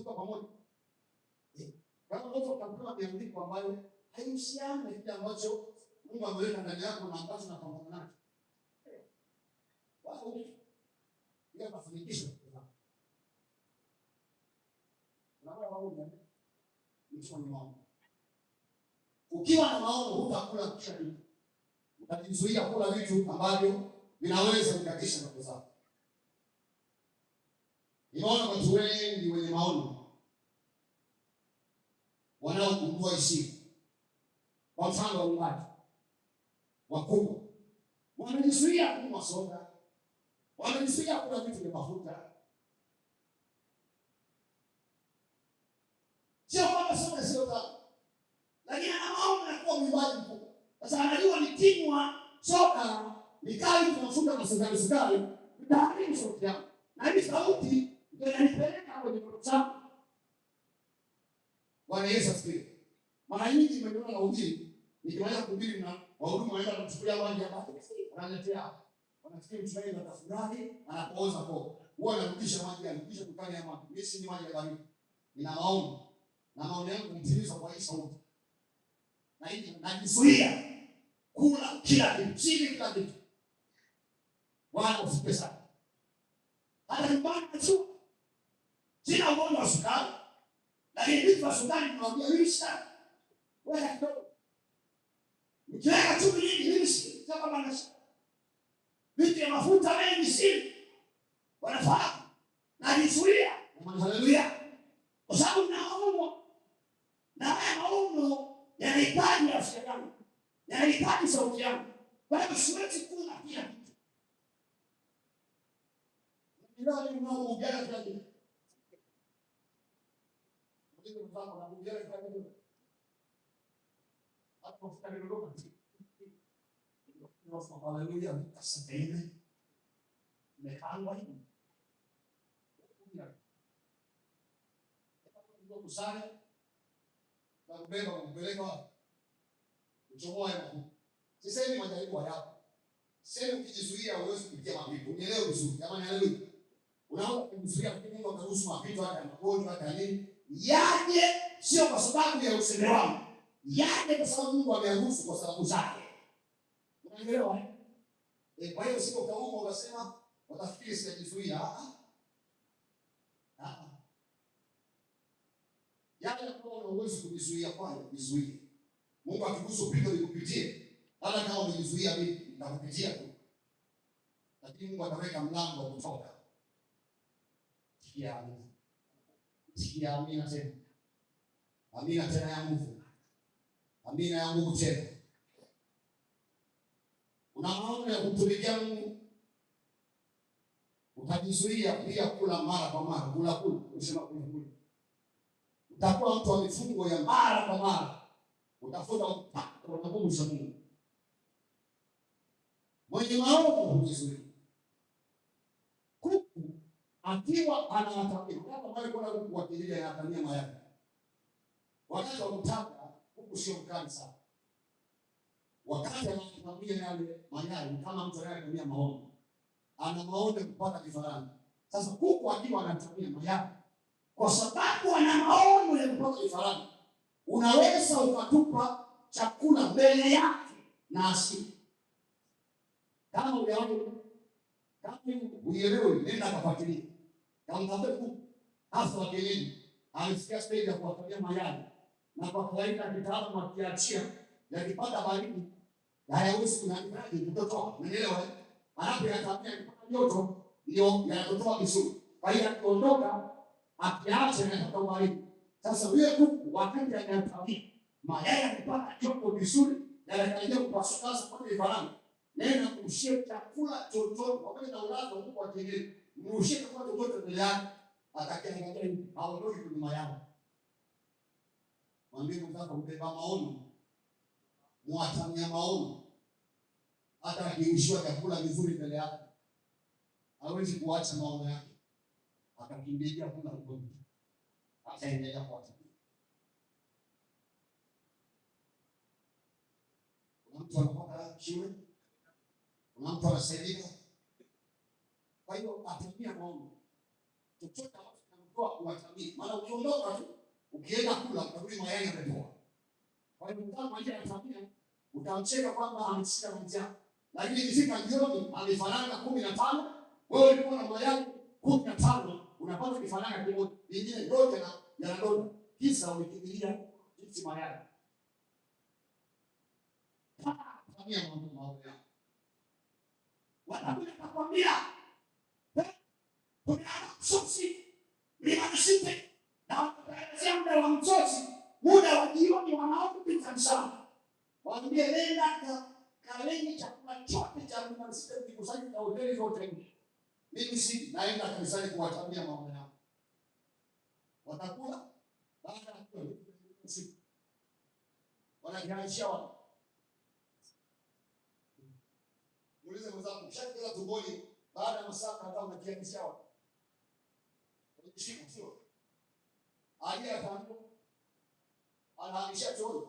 tuko pamoja. Kama unaweza kukutana maandiko ambayo haihusiani na kile ambacho Mungu ameweka ndani yako na ambacho unapambana nacho. Wao ile mafanikisho kwa unaona wao ni maono. Ukiwa na maono hutakula kila kitu. Utajizuia kula vitu ambavyo vinaweza kukatisha ndoto zako. Nimeona watu wengi wenye maono wanaogundua hisia. Kwa mfano wa umbati wakubwa wanajizuia kunywa soda, wanajizuia kula vitu vya mafuta. Sio kwamba soda sio tamu, lakini ana maono ya kuwa mwimbaji mkubwa. Sasa anajua nikinywa soda nikali tunafuta na sukari nitaharibu sauti yangu, na hii sauti ndio inanipeleka kwenye ndoto zangu. Bwana Yesu asifiwe. Mara nyingi nimeona na ubiri, nikimaliza kuhubiri na wahudumu wanaenda kuchukulia maji hapa, wanaletea, wanafikiri mtumaini atafurahi, anapooza kwa huwa anarudisha maji, anarudisha dukani ya maji. Mimi si ni maji ya baridi, nina maono na maono yangu kumtimiza kwa hii sauti, na hivi najizuia kula kila kitu, sili kila kitu. Bwana asifiwe sana. Hata nyumbani najua sina ugonjwa wa sukari, lakini vitu vya sukari tunamwambia hivi sana, wewe kidogo nikiweka chumvi nyingi hivi si kama manasha vitu ya mafuta mengi si wanafahamu, najizuia. Haleluya. Kwa sababu naomba na haya maono yanahitaji afya yangu, yanahitaji sauti yangu. Kwa hiyo siwezi kula kila kitu. Ndio ni mnaoongea kila kitu. Ndio mfano na kuongea kila kitu. Hapo mfano ndio kwa ndio haleluya, asante. Nimepangwa hivi. Ndio kusanya na kubeba kupeleka wapi? Uchomoa hapo. Sasa hivi majaribu hayapo. Sasa ukijizuia uweze kupitia mapito. Unielewe vizuri. Jamani haleluya. Unaona kujizuia lakini Mungu anaruhusu mapito hata magonjwa hata nini. Yaje sio kwa sababu ya usemi wangu. Yaje kwa sababu Mungu ameruhusu kwa sababu zake. Unaelewa kwa hiyo sio kaumba unasema watafikiri sijajizuia. Yale kwa uwezo kujizuia kwani jizuie. Mungu akikuruhusu pito likupitie. Hata kama umejizuia mimi nitakupitia tu. Lakini Mungu ataweka mlango wa kutoka. Sikia amina. Sikia amina tena. Amina tena ya nguvu. Amina ya nguvu tena. Una maono ya kumtumikia Mungu. Utajizuia pia kula mara kwa mara, kula usema kula. Utakuwa mtu wa mifungo ya mara kwa mara. Utafuta upako wa nguvu za Mungu. Mwenye maono hujizuia. Kuku akiwa anawatamia, kama wale kuna kuku wa kijiji anatamia mayai. Wakati wa kutaka kuku sio mkali sana. Wakati anatamia yale mayai kama mtu anayetumia maono. Ana maono ya kupata kifaranga. Sasa kuku akiwa anatamia mayai kwa sababu ana maono ya kupata kifaranga, unaweza ukatupa chakula mbele yake na asili. Kama unaona kama uelewe, nenda kafuatilia. Kama mtafuta kuku hasa wa kienyeji, amesikia stage ya kuwatalia mayai, na kwa kawaida kitaalamu akiachia yakipata baridi hayawezi kunanifanya kutotoa. Unaelewa? Anapoyatamia kupata joto ndio yanatotoa vizuri. Kwa hiyo akiondoka akiacha yanatoka baridi. Sasa wewe kuku wakati anatamia mayai yakipata joto vizuri na yanakaribia kupasuka kwa vifaranga, nenda kumshia chakula chochote pamoja na ulazo huko wa kienyeji. Mrushie chakula chochote mbele yake, atakayeangalia hivi haondoki kwenye mayai. Mwambie mtaka mbeba maono, mwatamia maono. Hata akirushiwa chakula vizuri mbele yake, hawezi kuacha maono yake. Atakimbilia kula huko. Ataendelea kuatamia. Kuna mtu anapata shule, kuna mtu anasaidika. Kwa hiyo atamia maono. Chochote kwa kuwatabiri. Maana ukiondoka tu ukienda kula utarudi mayai yametoa. Kwa hiyo mtaka kwa njia ya tabia utamcheka kwamba ameshika njaa. Lakini ikifika jioni amefaranga 15, wewe ulikuwa na mayai 15, unapata kifaranga kimoja. Vingine yote na yanadonda. Kisa umekimbilia hizi mayai. Tabia mambo yao. Wanakuja kukwambia tumeanza kusosi limanishite na wataelezea muda wa msosi, muda wa jioni wanaopita mchana. Waambie nenda kaleni chakula chote cha limanishite kikusanya na hoteli zote nje. Mimi si naenda kanisani kuwatabia mambo yao. Watakula baada ya kula siku. Wanajianisha wao. Muulize mwenzako ukishakila tumboni baada ya masaa kadhaa unajianisha wao. Unajishika sio? Alia tangu anahamisha chooni.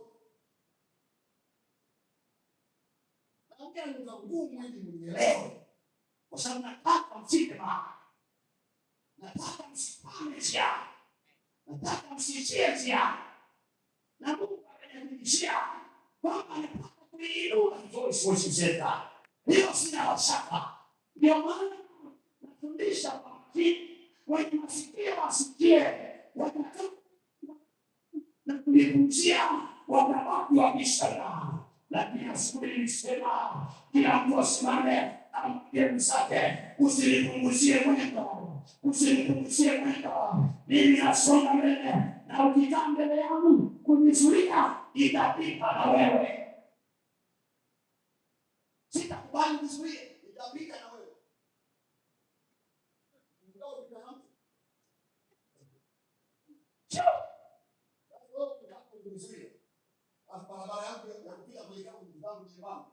Na ongea ni ngumu ili mnielewe. Kwa sababu nataka mfike mahali. Nataka msipame njia. Nataka msichie njia. Na Mungu amenihakikishia kwamba anataka kuinua Voice Worship Center. Hiyo sina washaka. Ndio maana nafundisha kwa makini. Wenye masikio wasikie. Wataka na kulikujia wanawake wa mishana. Lakini asubuhi nilisema kila mtu asimame na mgeni zake. Usinipunguzie mwendo. Usinipunguzie mwendo. Mimi nasonga mbele na ukikaa mbele yangu kunizuia itapita na wewe. Sitakubali kuzuie, itapita na wewe. Ndio unaona. Wewe unataka kuzuia. Barabara yako ya kupita kwenye kama mzangu nyembamba.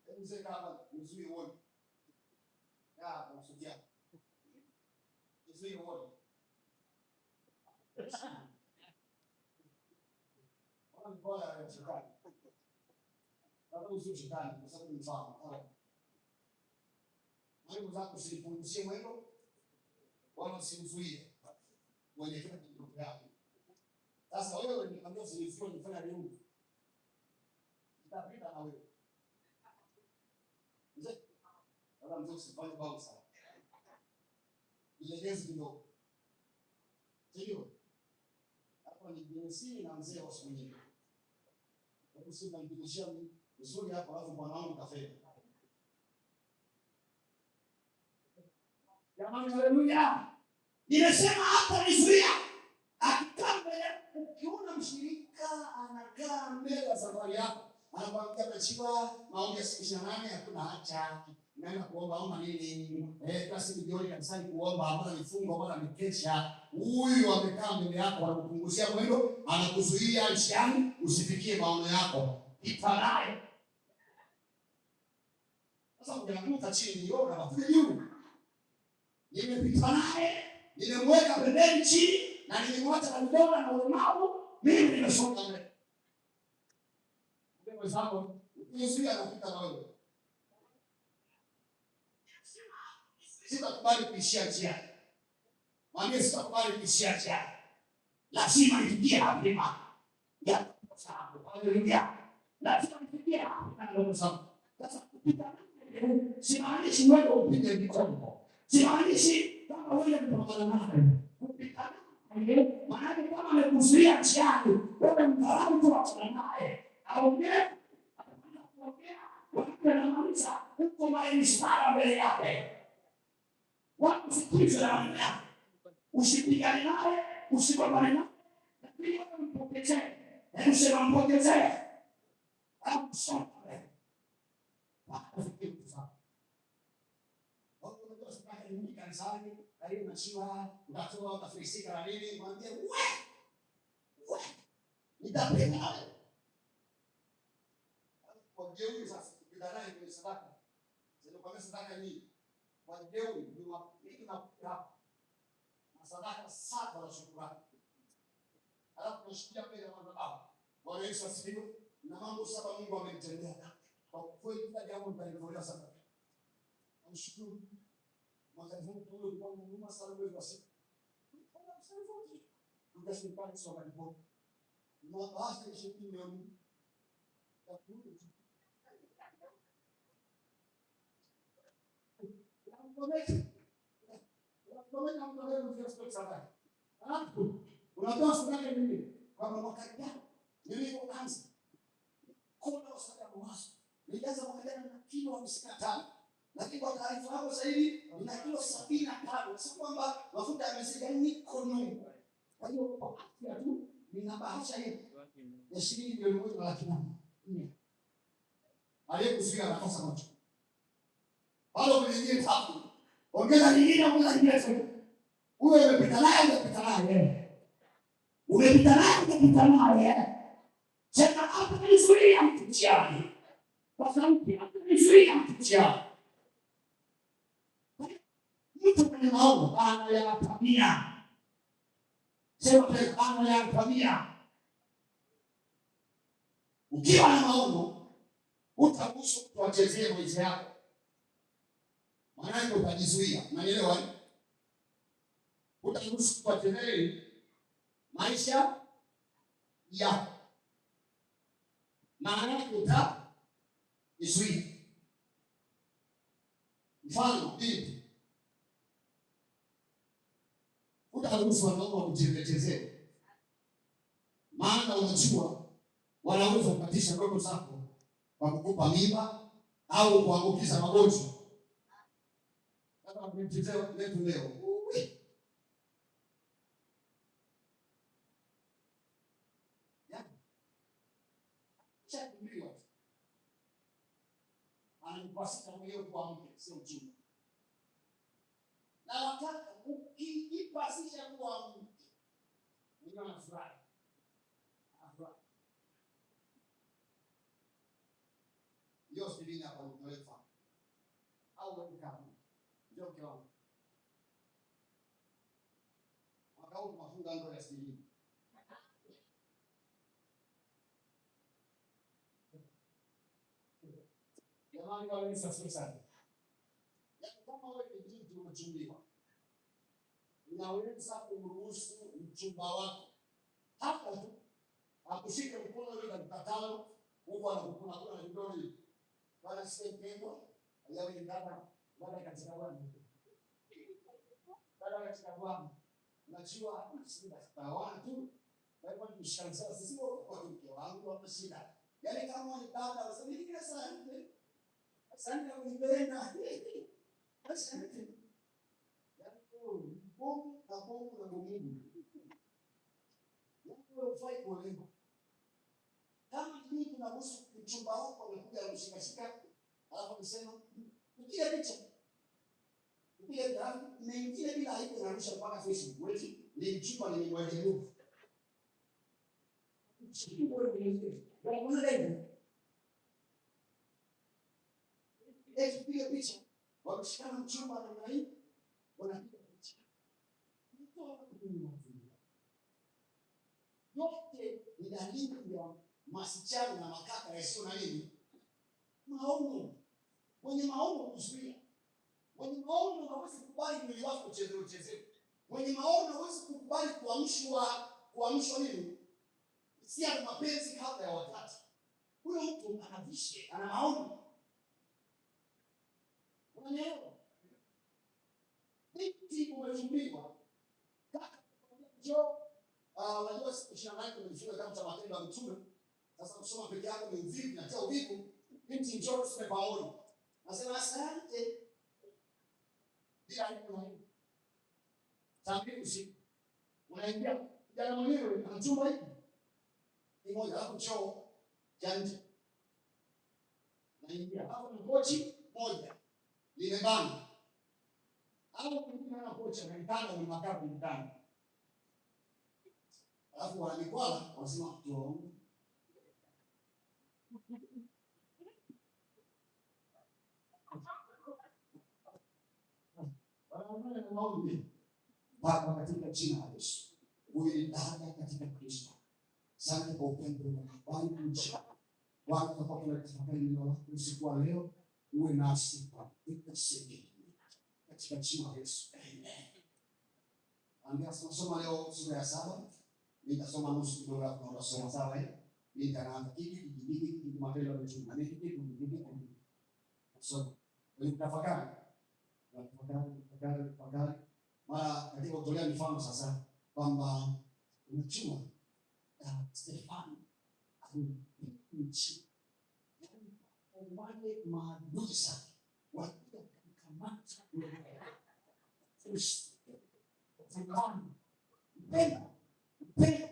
Hebu mzee kama kuzuia uone. Ya, unasudia. Kuzuia uone. Wana bora ya shetani. Kama usio shetani kwa sababu ni mfano. Mungu zako usipunguzie mwendo wala usimzuie. Uelekee kwenye ndoto yako. Sasa wewe nikwambia usizuie nifanya nini? Itapita na wewe. Mzee, kama mzee usifanye bao sana. Ilegeze kidogo. Sio? Hapa ni jinsi na mzee wa siku nyingi. Hebu sema nipitishia vizuri hapo alafu bwana wangu kafanya. Jamani, haleluya. Nimesema hata nizuia. Akikaa mbele ukiona mshirika anakaa mbele ya safari yako, anakuambia machiwa maombi ya siku 28 hakuna haja. Naenda kuomba nini? Kasi jioni kanisani kuomba, hapana mifungo, hapana mikesha. Huyu amekaa mbele yako anakupunguzia mwendo, anakuzuia njiani usifikie maono yako. Pita naye. Sasa ukianguka chini ndio unakuja juu. Nimepita naye, nimemweka pembeni chini na nilimwacha na mdomo na ulemavu, mimi nimesonga mbele. Ndio sababu Yesu anapita na wewe. Sitakubali kuishia njiani. Mwambie sitakubali kuishia njiani. Lazima nifikie hapa. Ya sababu haleluya. Lazima nifikie hapa ndio sababu. Sasa kupita simaanishi wewe upige mikono. Simaanishi kama wewe unapambana naye. Kupita naye maana kama amekuzuia njiani, wewe mdharau tu achana naye. Aongee wanamaliza huko maisha mbele yake. Watu sikilize na maneno yake. Usipigane naye, usigombane naye. Lakini wewe mpokee. Hebu sema mpokee. Au soma. Wakufikiri sana. Watu wanajua sasa ni kanisani, karibu na shiwa, utatoa utafilisika na nini, mwambie we. Nitapenda nawe. Kwa jeuri sasa kupigana kwenye sadaka. Sio kwa sadaka nyingi. Kwa jeuri ndio wapiga na kuapa. Na sadaka saba za shukrani. Alafu tunashikia mbele ya madhabahu. Bwana Yesu asifiwe. Na mambo saba Mungu amenitendea. Kwa kweli kila jambo nitalitolea sadaka. Namshukuru. Mwaka huu tulikuwa na huduma sana mwezi wa 6. Tukasipata soka ndipo. Na basi shilingi milioni ya kumi. Unatoa sadaka nini? Kwa mwaka jana nilipoanza kuna sadaka mawazo. Nilianza mwaka jana na kilo 55. Lakini kwa taarifa yako sasa hivi nina kilo 75. Sio kwamba mafuta yamezidi, niko nusu. Kwa hiyo kwa afya tu nina bahasha hii ya shilingi milioni 1.4. Aliyekuzuia anakosa macho. Bado mwingine hapo. Ongeza nyingine. Wewe umepita naye. Umepita naye. Sema hapa nizuia mtihani. Kwa sauti hapa nizuia mtihani. Mtu mwenye maono anayatamia. Sema tena anayatamia. Ukiwa na maono utaruhusu kuwachezea maisha yako. Maana utajizuia. Unaelewa? Utaruhusu kuwachezea maisha yako. Maana utajizuia. Mfano hivi. Utaruhusu wanaume kuchezea. Maana unajua wanaweza kukatisha ndoto zako kwa kukupa mimba au kuambukiza magonjwa. Kama mchezo letu leo. Chakuliwa. Anapasika mwenyewe kwa mke, sio mchumba. Na wakati ukipasisha kwa mke, ndio anafurahi. Ndio sivini hapa unalefa. Au wewe kama ndio kwa. Wakao tunafunga ndoa ya sivini. Jamani wale sasa sana. Kama wewe ni mtu umechumbiwa. Unaweza kumruhusu mchumba wako hata tu akushike mkono yule atakatalo huko anakukuna kuna vidole. Bana sipendwa, yao ni baba katika Bwana. Baba katika Bwana. Unajua shida za watu, bado tushangaa sisi kwa mke wangu hapa shida. Yaani kama ni baba usilie sana. Asante kunipenda. Asante. Yaani Mungu na Mungu. Mungu ufai kuolewa. Kama mimi tunaruhusu mchumba wako amekuja kushika alafu nisema ukipiga picha. Ukipiga grafu nyingine bila aibu narusha mpaka Facebook. Wewe ni mchumba ni mwalimu. Mchumba ni mwalimu. Kupiga picha. Wakishikana mchumba na mwalimu wanapiga picha. Yote ni dalili ya masichana na makaka yasio na nini? Maono. Mwenye maono kuzuia. Mwenye maono hawezi kukubali mwili wako uchezee. Mwenye maono hawezi kukubali kuamshwa nini? Hisia za mapenzi kabla ya wakati. Huyo mtu anavishe, ana maono. Unaelewa? Binti umechumbiwa. Kaka njoo unajua 29 tumejifunza kama cha matendo ya mtume. Sasa kusoma peke yako ni vipi na cha uvivu. Binti njoo tusipe maono. Nasema asante. Bila nini? Tambii usiku. Unaingia kijana mwenyewe anachumba hivi. Ni moja hapo choo janje. Naingia hapo na kochi moja. Limebana. Hapo kuna na kochi na kitanda ni makapu ndani. Alafu wanikwala wasema tuombe. Wanaona maombi. Baba katika jina la Yesu. Uilindane katika Kristo. Asante kwa upendo wako. Bali kuja. Bwana kwa kutafakari neno lako usiku wa leo uwe nasi katika siku. Katika jina la Yesu. Amen. Angalia tunasoma leo sura ya 7. nitasoma nusu kidogo hapo na unasoma sawa eh? Nitaanza hiki matendo ya mitume. Na hiki kusoma. Wewe tafakari. Tafakari. Mara katika kutolea mifano sasa kwamba unachua Stefano nchi wale maadui zake walikuja kukamata Stefano mpenda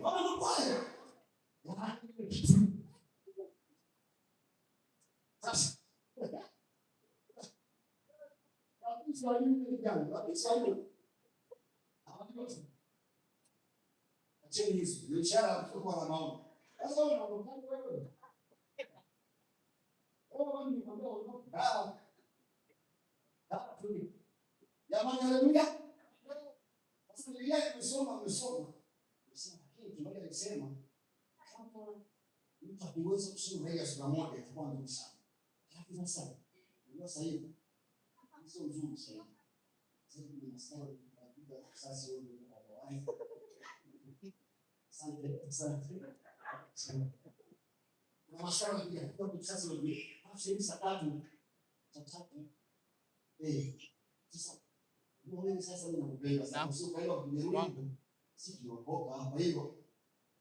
kama mbaya sasa kabisa yule jambo kabisa yule acheni hizo ni ishara kutokuwa na maono. Sasa wewe unaonekana wewe ni kwamba unaona tu jamani, haleluya. Sasa Biblia imesoma hii tunaona inasema kama mtu akiweza kusoma hii sura moja itakuwa nzuri sana. Lakini sasa ndio sasa hivi sio nzuri sana. Sasa tunasema sasa wewe asante. Na maswali pia kwa sasa wewe hasa saa tatu. Sasa wewe sasa unakupenda sana sio kwa hiyo kujeruhi si kiokoka kwa hiyo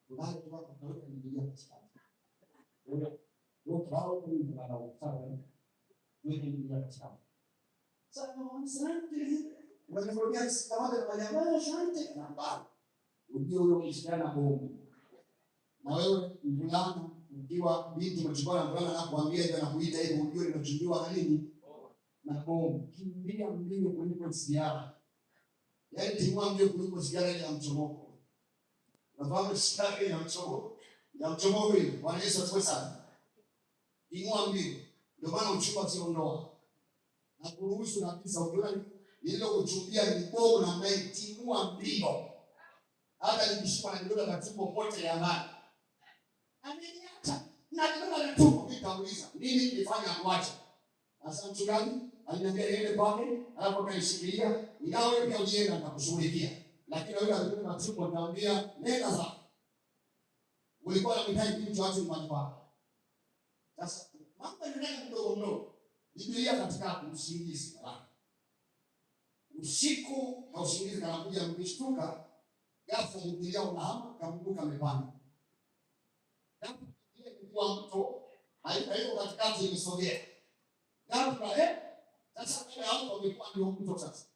unataka kutoka Biblia katikati. Wewe kwa ndio sawa wewe Biblia katikati. Sasa asante. Unaniambia kama ndio asante na baba. Ujue huyo msichana Mungu. Na wewe mvulana ukiwa binti mchukua mvulana na kuambia ndio anakuita hivyo ujue unachungiwa na nini? Na Mungu. Kimbia mbio kuliko sigara. Yaani timua mbio kuliko sigara ile ya mchomoko. Unafahamu sigara ile ya mchomoko? Ya mchomoko ile. Bwana Yesu asifiwe sana. Timua mbio. Ndio maana uchumba sio ndoa. Na kuruhusu na kisa ukiona ile kuchumbia ni bogo na mnaye timua mbio. Hata nikishikwa na kidogo na tumbo pote ya amani. Ameniacha. Na kidogo na tumbo nikauliza, nini nilifanya amwache? Sasa mchungaji aliniambia niende kwake, alafu akanishikilia, ingawa pia ujienda nitakushughulikia. Lakini yule alikuwa na tumbo nikamwambia, nenda zako. Ulikuwa unamhitaji kitu chache nyumbani kwako. Sasa mambo yanaenda kidogo mdogo. Biblia katika usingizi. Usiku na usingizi kanakuja mkishtuka. Ghafla Biblia unahama kambuka amepanda. Hapo ile kwa mto haiko katikati imesogea. Ghafla sasa kile hapo amekuwa ndio mto sasa.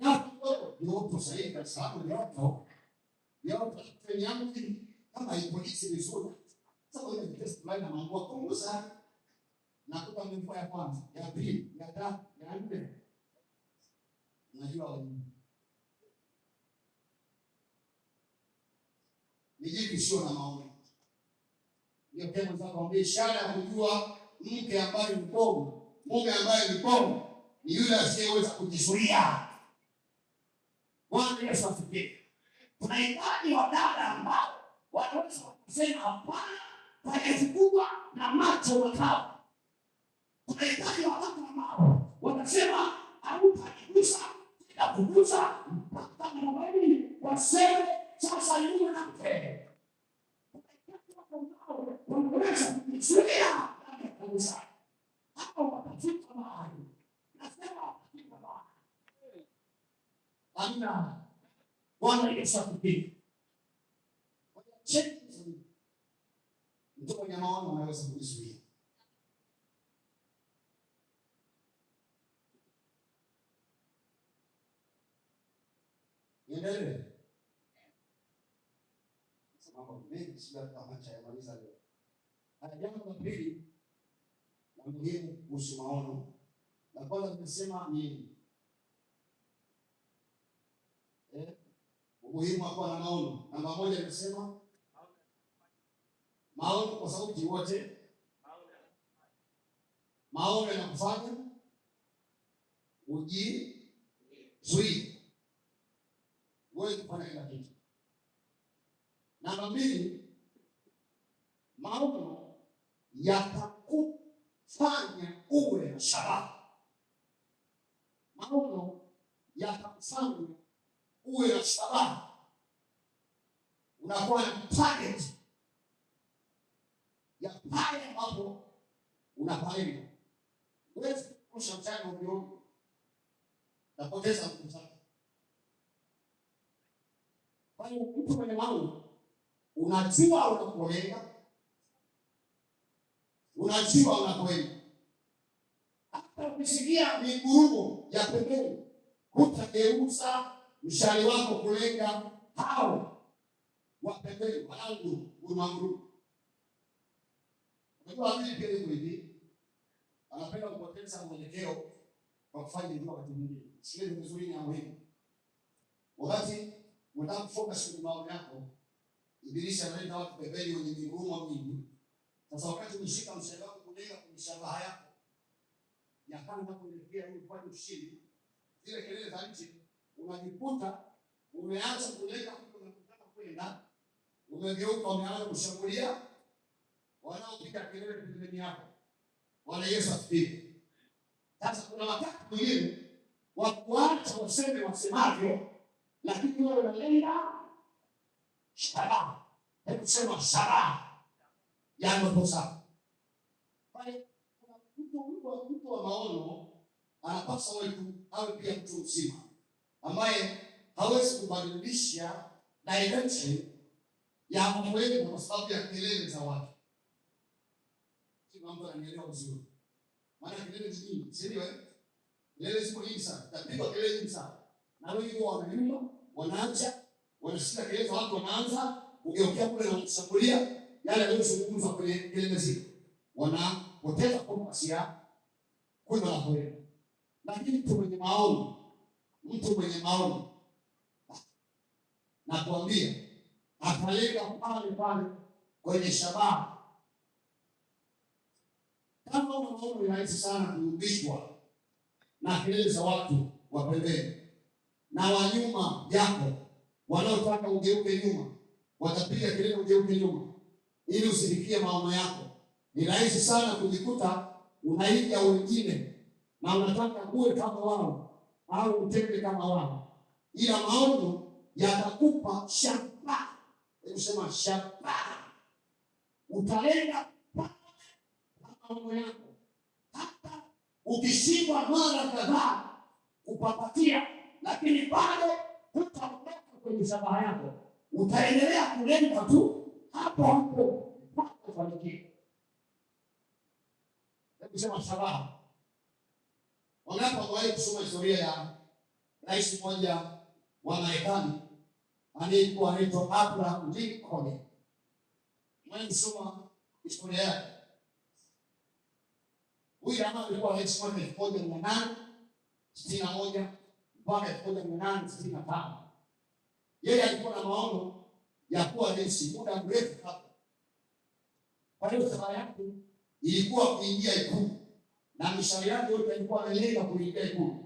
Hapo ndio mto sasa hivi kwa sababu ndio hapo. Ndio yangu kama ipolisi vizuri. Sasa ile test line na mambo kuongoza na kupa mimba ya kwanza, ya pili, ya tatu, ya nne. Unajua Nijibu sio na maono. Ndio kama nitakwambia ishara ya kujua mke ambaye ni mpogo, mume ambaye ni mpogo, ni yule asiyeweza kujizuia. Bwana Yesu asifiwe. Tunahitaji wadada ambao wanaweza kusema hapana kwa kazi kubwa na macho makavu. Tunahitaji watu ambao wanasema hautagusa na kugusa mpaka mwaini waseme sasa yule na mke. Wanaweza kujizuia na kugusa. Hapo watafika mahali. Nasema watafika mahali. Amina. Bwana Yesu asifiwe. Cheki mtu mwenye maono anaweza kujizuia. Endelee. Sababu mengi sio kama cha yamaliza leo. Jambo la pili la muhimu kuhusu maono. La kwanza tunasema ni umuhimu wa kuwa na maono. Namba moja tunasema maono kwa sauti wote. Maono yanakufanya ujizuie. Wewe kufanya kila kitu. Namba mbili, maono yatakufanya uwe na shabaha. Maono yatakufanya uwe na shabaha. unakuwa na target ya pale ambapo unapalenga. Huwezi kurusha mchanga ovyo, napoteza nguvu zako. Kwa hiyo mtu mwenye maono unajua unakolenga, unajua unakoenda. Hata ukisikia migurumo ya pembeni, hutageuza mshale wako kulenga hao wa pembeni, wanangu urumanguru. Unajua mimi pia niko hivi, anapenda kupoteza mwelekeo kwa kufanya hivyo wakati mwingine. Sikiliza vizuri na muhimu. Wakati unataka kufocus kwenye maono yako, Ibilisi analeta watu pembeni wenye migurumo mingi. Sasa wakati unashika mshale wako kulenga kwenye shabaha yako, yakana kuelekea ili upate ushindi, zile kelele za nje unajikuta umeanza kulenga huko na kutaka kwenda, umegeuka umeanza kushambulia wanaopiga kelele pembeni yako. Bwana Yesu asifiwe. Sasa kuna wakati mwingine wa kuacha waseme wasemavyo, lakini wewe unalenga shabaha. Hebu sema shabaha ya ndoto zako. Pale mtu wa maono anapaswa awe pia mtu mzima ambaye hawezi kubadilisha direction ya mambo yake kwa sababu ya kelele za watu. Kama mtu ananielewa vizuri. Maana kelele nyingi, si ndio? Kelele ziko nyingi sana. Tapigwa kelele nyingi sana. Na wengi wao wananyuma, wanaacha, wanasikia kelele za watu wanaanza kugeukia kule na kushambulia yale yanayozungumzwa kwenye kelele zile. Wanapoteza focus ya kwenda na kwenda. Lakini mtu mwenye maono na kuambia atalenga pale pale kwenye shabaha. Kama una maono ni rahisi sana kurudishwa na kelele za watu wa pembeni na wa nyuma yako wanaotaka ugeuke nyuma, watapiga kelele ugeuke nyuma ili usifikie maono yako. Ni rahisi sana kujikuta unaiga wengine na unataka uwe kama wao au utende kama wao, ila maono yatakupa shabaha. Unasema shabaha, utalenga maono yako. Hata ukishindwa mara kadhaa kupapatia, lakini bado hutaondoka kwenye shabaha yako, utaendelea kulenga tu hapo hapo mpaka ufanikiwe. Hebu sema shabaha. Wangapi wamewahi kusoma historia ya rais mmoja wa Marekani anaitwa Abraham Lincoln? Mwenye kusoma historia yake. Huyu jamaa alikuwa rais mwaka 1861 mpaka 1865. Yeye alikuwa na maono ya kuwa rais muda mrefu kabla. Kwa hiyo safari yake ilikuwa kuingia Ikulu. Na mishale yake yote alikuwa analenga kuingia Ikulu.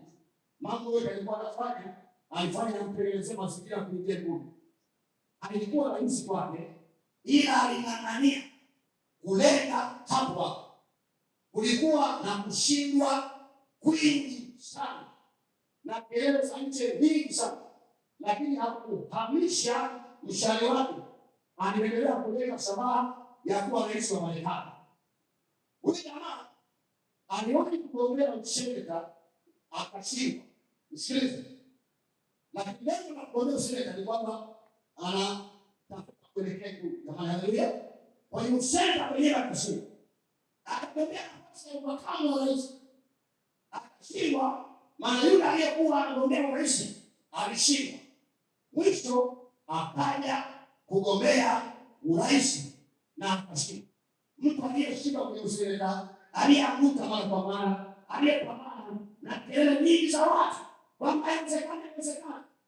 Mambo yote alikuwa anafanya, alifanya mpeleleze mazingira kuingia Ikulu. Alikuwa rais kwake, ila aling'ang'ania kulenga hapo. Kulikuwa na kushindwa kwingi sana na kelele za nje nyingi sana, lakini hakuhamisha mshale wake. Anaendelea kulenga shabaha ya kuwa rais wa Marekani. Huyu jamaa aliwahi kugombea useneta akashindwa. Msikilize. Lakini lengo la kugombea useneta ni kwamba anatafuta kuelekea Ikulu. Jamani, haleluya. Kwa hiyo useneta mwenyewe akashindwa. Akagombea nafasi ya makamu wa rais. Akashindwa, maana yule aliyekuwa anagombea urais alishindwa. Mwisho akaja kugombea urais na akashindwa. Mtu aliyeshindwa kwenye useneta, aliyeanguka mara kwa mara, aliyepambana na kelele nyingi za watu kwamba haiwezekani,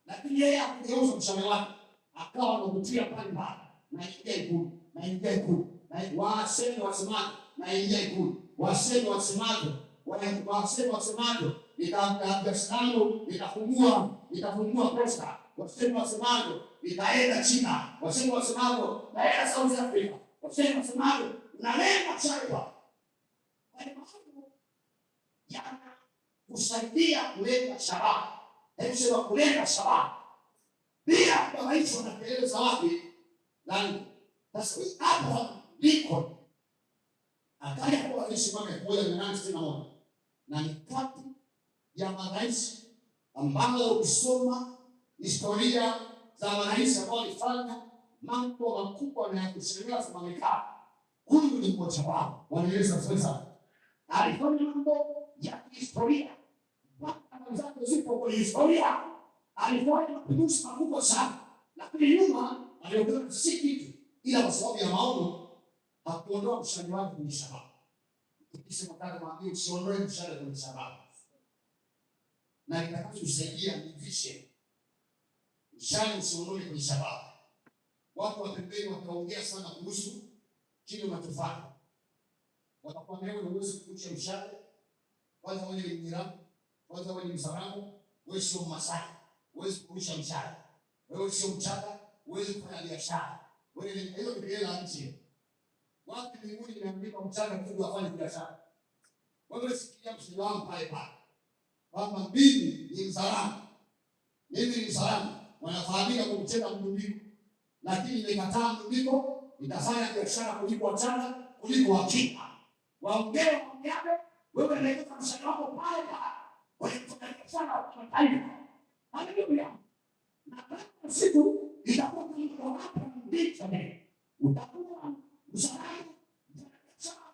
lakini yeye hakugeuza mshale wake, akawa anavutia pale pale, naingia Ikulu, naingia Ikulu, na waseme wasemaje, naingia Ikulu, waseme wasemaje, nitaangalia sanamu, nitafungua posta, waseme wasemaje, nitaenda China, waseme wasemaje, naenda South Africa, waseme wasemaje, nalenga shaiba. Yana kusaidia kulenga shabaha. Hebu sema kulenga shabaha. Bila kubabaishwa na kelele za watu Lango. Sasa hapa liko akaja kwa rais mwaka 1861 na ni kati ya marais ambao ukisoma historia za marais ambao walifanya mambo makubwa na ya kushangaza Marekani, huyu ni mmoja wao. Bwana Yesu asifiwe sana. Alifanya mambo ya historia, mpaka zake zipo kwenye historia. Alifanya mapinduzi makubwa sana, lakini nyuma aliondoa si kitu, ila kwa sababu ya maono hakuondoa mshale wake kwenye shabaha. Tukisema kama mwambie usiondoe mshale kwenye shabaha, na itakachosaidia ni vision. Mshale usiondoe kwenye shabaha. Watu wa pembeni wataongea sana kuhusu kile unachofanya. Watakwambia wewe huwezi kukucha mshale, kwanza wewe ni Mwarabu, kwanza wewe ni Msaramu, wewe sio Masai, huwezi kurusha mshale. Wewe sio Mchaga, huwezi kufanya biashara. Wewe ni hiyo ni hela nje. Wapi mbinguni imeandikwa Mchaga tu afanye biashara. Wewe sikia mshale wangu pale pale. Kwamba mimi ni Msaramu. Mimi ni Msaramu. Wanafahamika kwa kucheza mdundiko. Lakini nimekataa mdundiko, nitafanya biashara kuliko Wachaga, kuliko Wakika. Waongee wewe ndio mshale wako pale pale. Wewe unafanya kwa taifa. Haleluya. Na kama siku itakuwa kwa hapa ndicho utakuwa msalama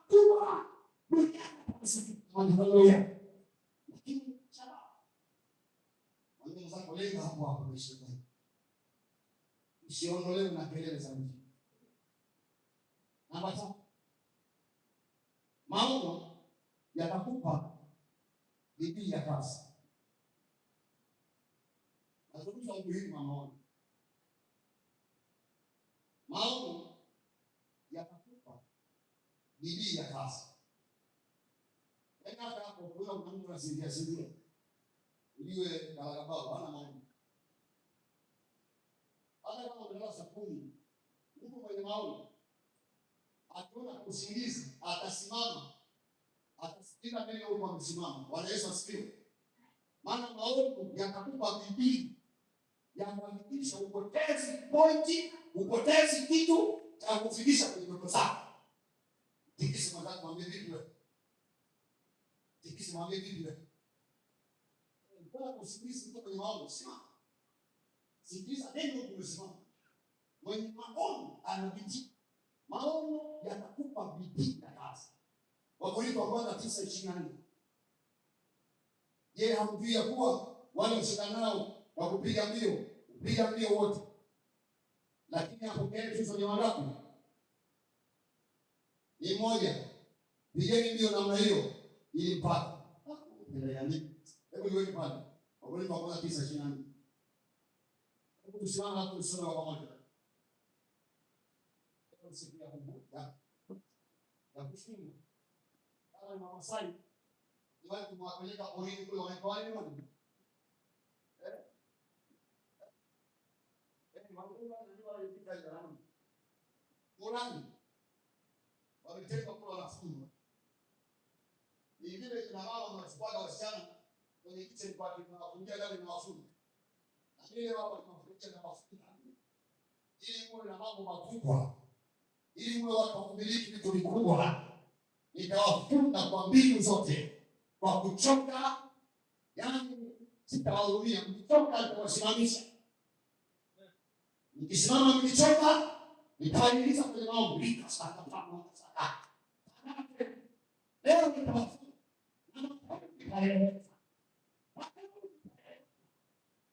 kubwa duniani. Haleluya. Lakini sababu wengine zako lenga hapo hapo mshikaji. Usiondolewe na kelele za mji. Namba 3. Maono yatakupa bidii ya kazi. Nazungumza umuhimu wa maono. Maono yatakupa bidii ya kazi. Hata hapo kuna mtu anasidia. Uliwe galagabao hana maono. Hata kama unalala sakuni, mtu mwenye maono akiona kusingizi atasimama. Atasikiliza neno huko amesimama. Bwana Yesu asifiwe. Maana maono yatakupa bidii ya kuhakikisha upotezi pointi, upotezi kitu cha kufikisha kwenye ndoto zako. Tikisi mwanadamu mwambie vipi wewe? Tikisi mwambie vipi wewe? Kwa kusikiliza mtu kwenye maono, simama. Sikiliza neno umesimama. Mwenye maono ana bidii. Maono yatakupa bidii ya kazi. Wakorintho wa kwanza 9:24. Je, hamjui ya kuwa wale washikanao wa kupiga mbio wote, lakini apokee tuzo ni wangapi? Ni mmoja. Pigeni mbio namna hiyo ili mpate. Hebu niweke pale. Wakorintho wa kwanza 9:24. Hebu tusimame hapo tusome kwa pamoja. Hebu sikia kumbuka. Na kushukuru. Kama mama Sai wale kumwapeleka porini kule wanaitwa wale nani? Morani waliteka kwa wanafunzi. Ingine kina mama wanachukua wasichana kwenye kitchen party na kuingia ndani na wafunzi. Na ile wao wanafundisha na mafunzo. Ili muwe na mambo makubwa. Ili muwe watu wa kumiliki vitu vikubwa. Nitawafunda kwa mbinu zote. Kwa kuchoka, yani sitawahurumia. Mkichoka nitawasimamisha. Mkisimama mkichoka, nitawaingiza kwenye maombi. Leo nitawafunda.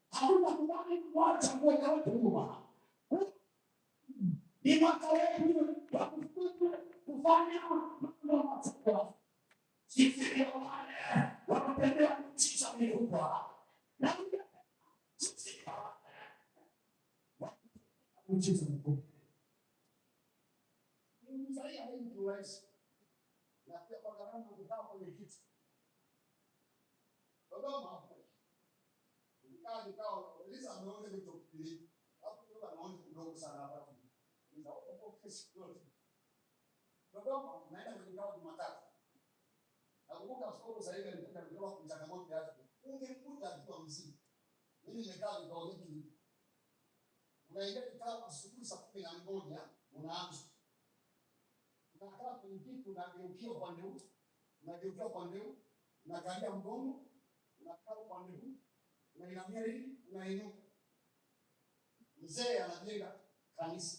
Hakuna kubali kuacha kuweka watu nyuma. Ni mwaka wetu wa kufanya mambo makubwa. Sisi ndio wale wanapendea kutisha mikubwa. Na sisi ndio wale kutisha mikubwa. Ni mzalia hii tuwezi. Na pia kwa gharama kukaa kwenye kiti. Dodoma hapo. Nikao Elisa ameona kitu kile. Hapo ndio anaona kidogo sana hapa. Dodoma naenda kwenye kikao Jumatatu. Nakumbuka askofu sasa hivi alikuja kutoka kwa changamoto yake. Ungemkuta akiwa mzima. Mimi nimekaa vikao hivi. Unaingia kikao asubuhi saa 11 unaanza. Unakaa kwenye kitu unageukia upande huu. Unageukia upande huu. Unakalia mgongo. Unakaa upande huu. Unainamia hivi, unainuka. Mzee anajenga kanisa.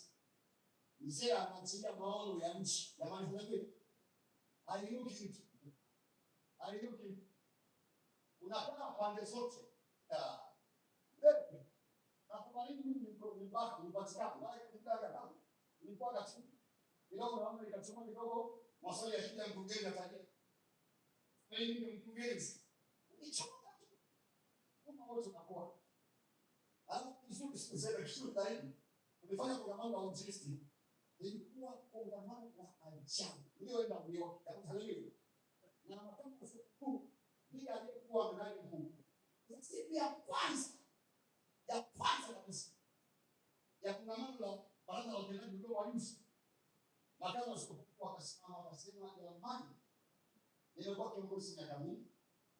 Mzee anaanzia maono ya nchi. Jamani tunajua. Hainuki kitu. Hainuki. Unakaa pande zote. Na kwa nini nipatikana? Bali kutaka kama nilikuwa katika kidogo naomba nikachoma kidogo maswali ya kila mkurugenzi ataje. Na hivi ndio mkurugenzi. Nichoka tu. Kama wote tunakuwa. Alafu kizuri sikuzema kitu zaidi. Tumefanya kongamano la uinjilisti. Ilikuwa kongamano la ajabu. Ndio ndio ndio. Kama hivi. Na makamu mkuu ndiye aliyekuwa mwendaji mkuu. Siku ya kwanza kabisa ya kongamano la baraza la utendaji mdogo wa Yusi, makamu askofu akasimama akasema, jamani, nimekuwa kiongozi miaka mingi,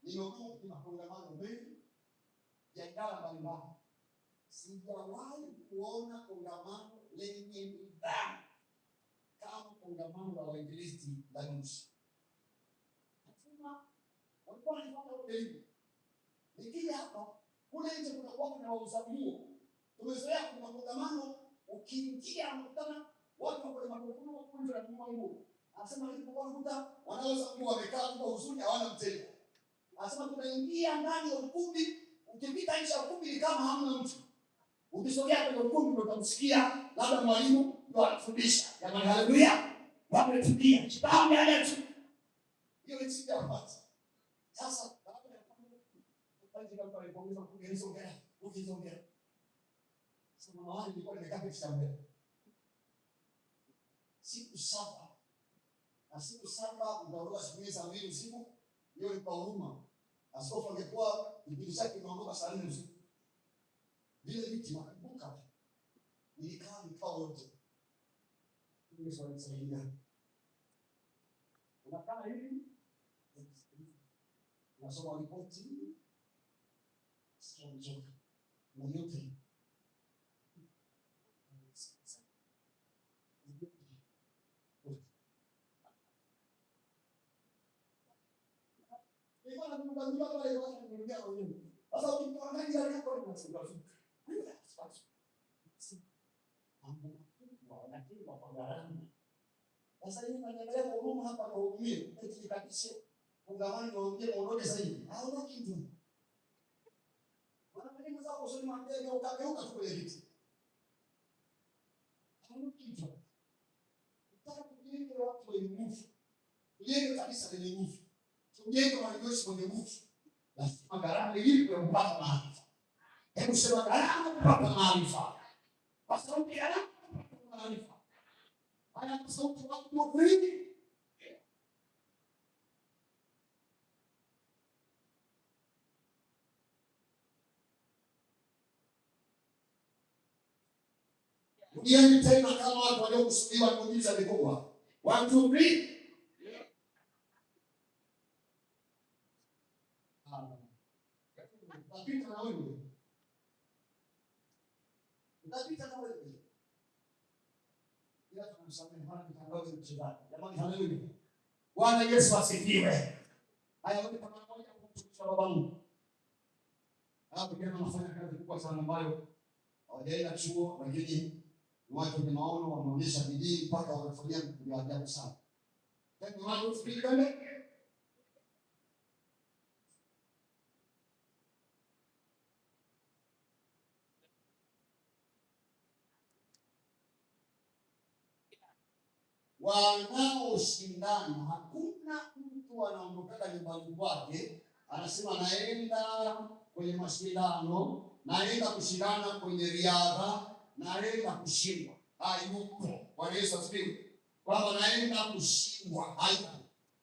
nimehudumu kwenye makongamano mengi ya idara mbalimbali, sijawahi kuona kongamano lenye nidhamu kama kongamano la wainjilisti la Yusi. Nasema walikuwa wanafanya elimu. Nikija hapa kule nje kunakuwa na wauzabuo. Tumezoea kuna kongamano ukiingia mkutano watu wako na makongamano kwanza na Mungu. Anasema hivi kwa kuta wanaweza kuwa wamekaa kwa huzuni hawana mteja. Anasema tunaingia ndani ya ukumbi, ukipita nje ya ukumbi ni kama hamna mtu. Ukisogea kwenye ukumbi ndio utamsikia labda mwalimu ndio anafundisha. Jamani haleluya. Wametulia. Kitabu ya tu. Hiyo ni siku ya kwanza. Sasa katika kwa kuongeza ukizongea. Sasa mawali nilikuwa nimekaa katika mbele. Siku 7. Na siku 7 ndio siku za mbili usiku. Hiyo ni kwa huruma. Askofu angekuwa kipindi chake kinaondoka saa 4 usiku. Vile viti wakabuka. Nilikaa mikao yote. Ndio swali sasa. Unakaa hivi. Unasoma ripoti. Sio na yote. Sasa ukiangalia yako ni msingi. Sasa hivi naendelea kuhuduma hapa kwa hudumia, eti nikatishe kongamano naongea muondoke sasa hivi. Hauna kitu. Wanapenda zao kusema mandege ukageuka tu kwenye kiti. Hauna kitu. Nataka kujenga watu wenye nguvu. Kujenga kabisa wenye nguvu. Kujenga wanajeshi wenye nguvu. Lazima gharama ili kupata maarifa. Hebu sema gharama kupata maarifa. Kwa sababu gharama kupata maarifa. Haya kwa sababu watu wa kweli. Ndiye tena kama watu waliokusudiwa muujiza mikubwa. 1 2 3. Utapita na wewe. Utapita na wewe. Ila tunamsamehe hana mtandao ni mchezaji. Jamani haleluya. Bwana Yesu asifiwe. Haya wote kama mmoja kumtukuza Baba Mungu. Hapo jana wanafanya kazi kubwa sana ambayo hawajaenda chuo lakini watu wenye maono wanaonyesha bidii mpaka wanafanyia vitu vya ajabu sana. Tena watu usikilize. Wanaoshindana, hakuna mtu anaondoka nyumbani kwake anasema naenda kwenye mashindano, naenda kushindana kwenye riadha, naenda kushindwa. Hayupo. Bwana Yesu asifiwe. Kwamba naenda kushindwa. Hayupo.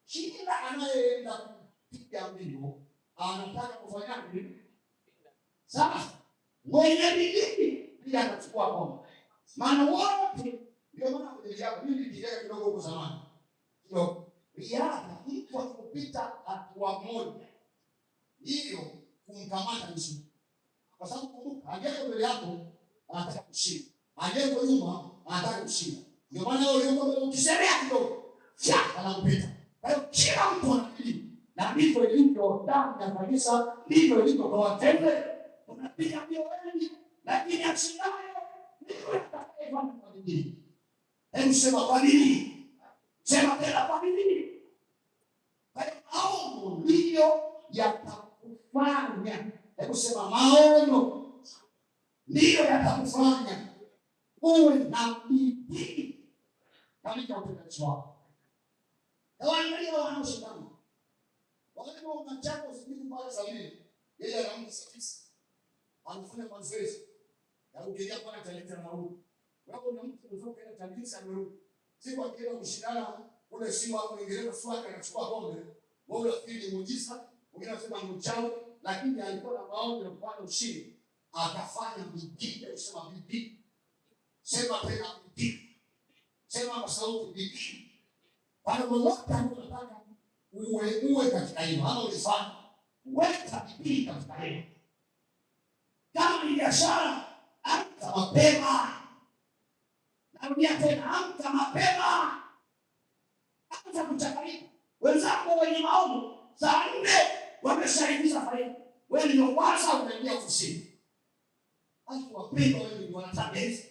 Kila anayeenda kupiga mbio anataka kufanya nini? Sasa mwenye bidii pia atachukua kombe. Maana wote ndio maana kwenye riadha mimi nilijieleza kidogo huko zamani. Ndio riadha mtu akipita hatua moja hiyo kumkamata mshindi. Kwa sababu kumbuka angeko mbele yako anataka kushinda. Aliyeko nyuma anataka kushinda. Ndio maana wao walikuwa ukisemea kidogo, anakupita. Kwa hiyo kila mtu anabidi na ndivyo ilivyo ndani ya kanisa, ndivyo ilivyo kwa wateule. Unapiga mbio wengi, lakini ashindaye ndio atakayefanya kwa bidii. Hebu sema kwa bidii. Sema tena kwa bidii. Kwa hiyo maono ndiyo yatakufanya. Hebu sema maono ndiyo yatakufanya uwe na bidii katika utendaji wako. Angalia wanaoshindana. Wakati wa unachapa usikivu pale Samia, yeye anaamka saa 9. Anafanya mazoezi. Ya kukimbia pale talenta na huko. Wewe unamtu uzoke ile talenta na huko. Siku akienda kushindana ule simu hapo Uingereza swaka anachukua kombe. Wewe unafikiri muujiza, wengine wanasema ni uchawi, lakini alikuwa na maono ya kupata ushindi. Akafanya bidii, kusema bidii. Sema tena bidii. Sema kwa sauti bidii. Pale lolote unataka uwe katika hilo, ama ulifanya, weka bidii katika hilo. Kama ni biashara, amka mapema. Narudia tena, amka mapema. Amka kuchakalika. Wenzako wenye maono saa 4 wameshaingiza faida. Wewe ndio kwanza unaingia ofisini. Watu wapendwa, wewe ndio wanataka hizi.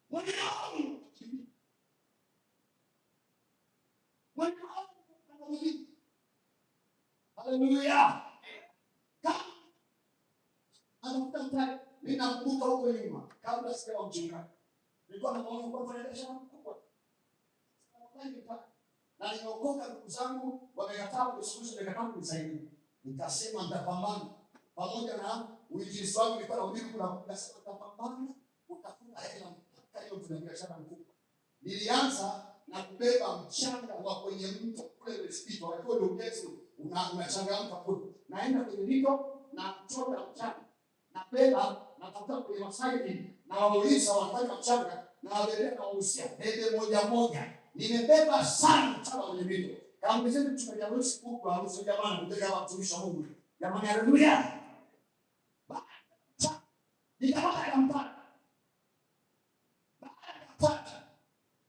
Mwenye maono. Mwenye maono. Haleluya. Kama anakuta mtani, ninakumbuka huko nyuma, kabla sijawa mchungaji. Nilikuwa na maono kwa kufanya biashara kubwa. Na nimeokoka, ndugu zangu wamekataa kunisuluhisha, wamekataa kunisaidia. Nikasema nitapambana pamoja na uinjilisti wangu. Nilikuwa nahubiri kuna nikasema nitapambana utafuta hela mpaka hiyo tuna biashara kubwa. Nilianza na kubeba mchanga wa kwenye mto kule Msipito, hapo ndio kesho unachangamka kule. Naenda kwenye mito na kuchota mchanga. Na beba na tafuta kwenye masaidi na wauliza wanataka mchanga na wabebea na wahusia bebe moja. Nimebeba sana mchanga kwenye mito. Kama mzee mchungaji harusi kubwa, harusi jamani, mbele wa mtumishi wa Mungu. Jamani, haleluya. Nikapata kampani.